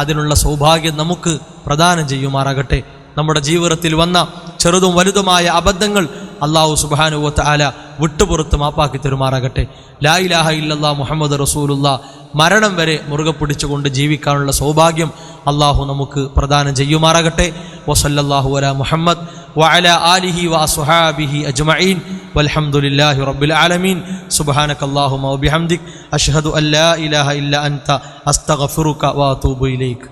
അതിനുള്ള സൗഭാഗ്യം നമുക്ക് പ്രദാനം ചെയ്യുമാറാകട്ടെ. നമ്മുടെ ജീവിതത്തിൽ വന്ന ചെറുതും വലുതുമായ അബദ്ധങ്ങൾ അല്ലാഹു സുബ്ഹാനഹു വ തആല വിട്ടുപുറത്ത് മാപ്പാക്കി തരുമാറാകട്ടെ. ലാ ഇലാഹ ഇല്ലല്ലാഹ് മുഹമ്മദ് റസൂലുള്ളാഹ് മരണം വരെ മുറുകെ പിടിച്ചുകൊണ്ട് ജീവിക്കാനുള്ള സൗഭാഗ്യം അല്ലാഹു നമുക്ക് പ്രദാനം ചെയ്യുമാറാകട്ടെ. വസല്ലല്ലാഹു അലാ മുഹമ്മദ് വഅലാ ആലിഹി വഅസ്ഹാബിഹി അജ്മഈൻ വൽഹംദുലില്ലാഹി റബ്ബിൽ ആലമീൻ. സുബ്ഹാനകല്ലാഹുമ്മ വബിഹംദിക് അഷ്ഹദു അൻ ലാ ഇലാഹ ഇല്ല അൻത അസ്തഗ്ഫിറുക വഅതൂബു ഇലൈക്.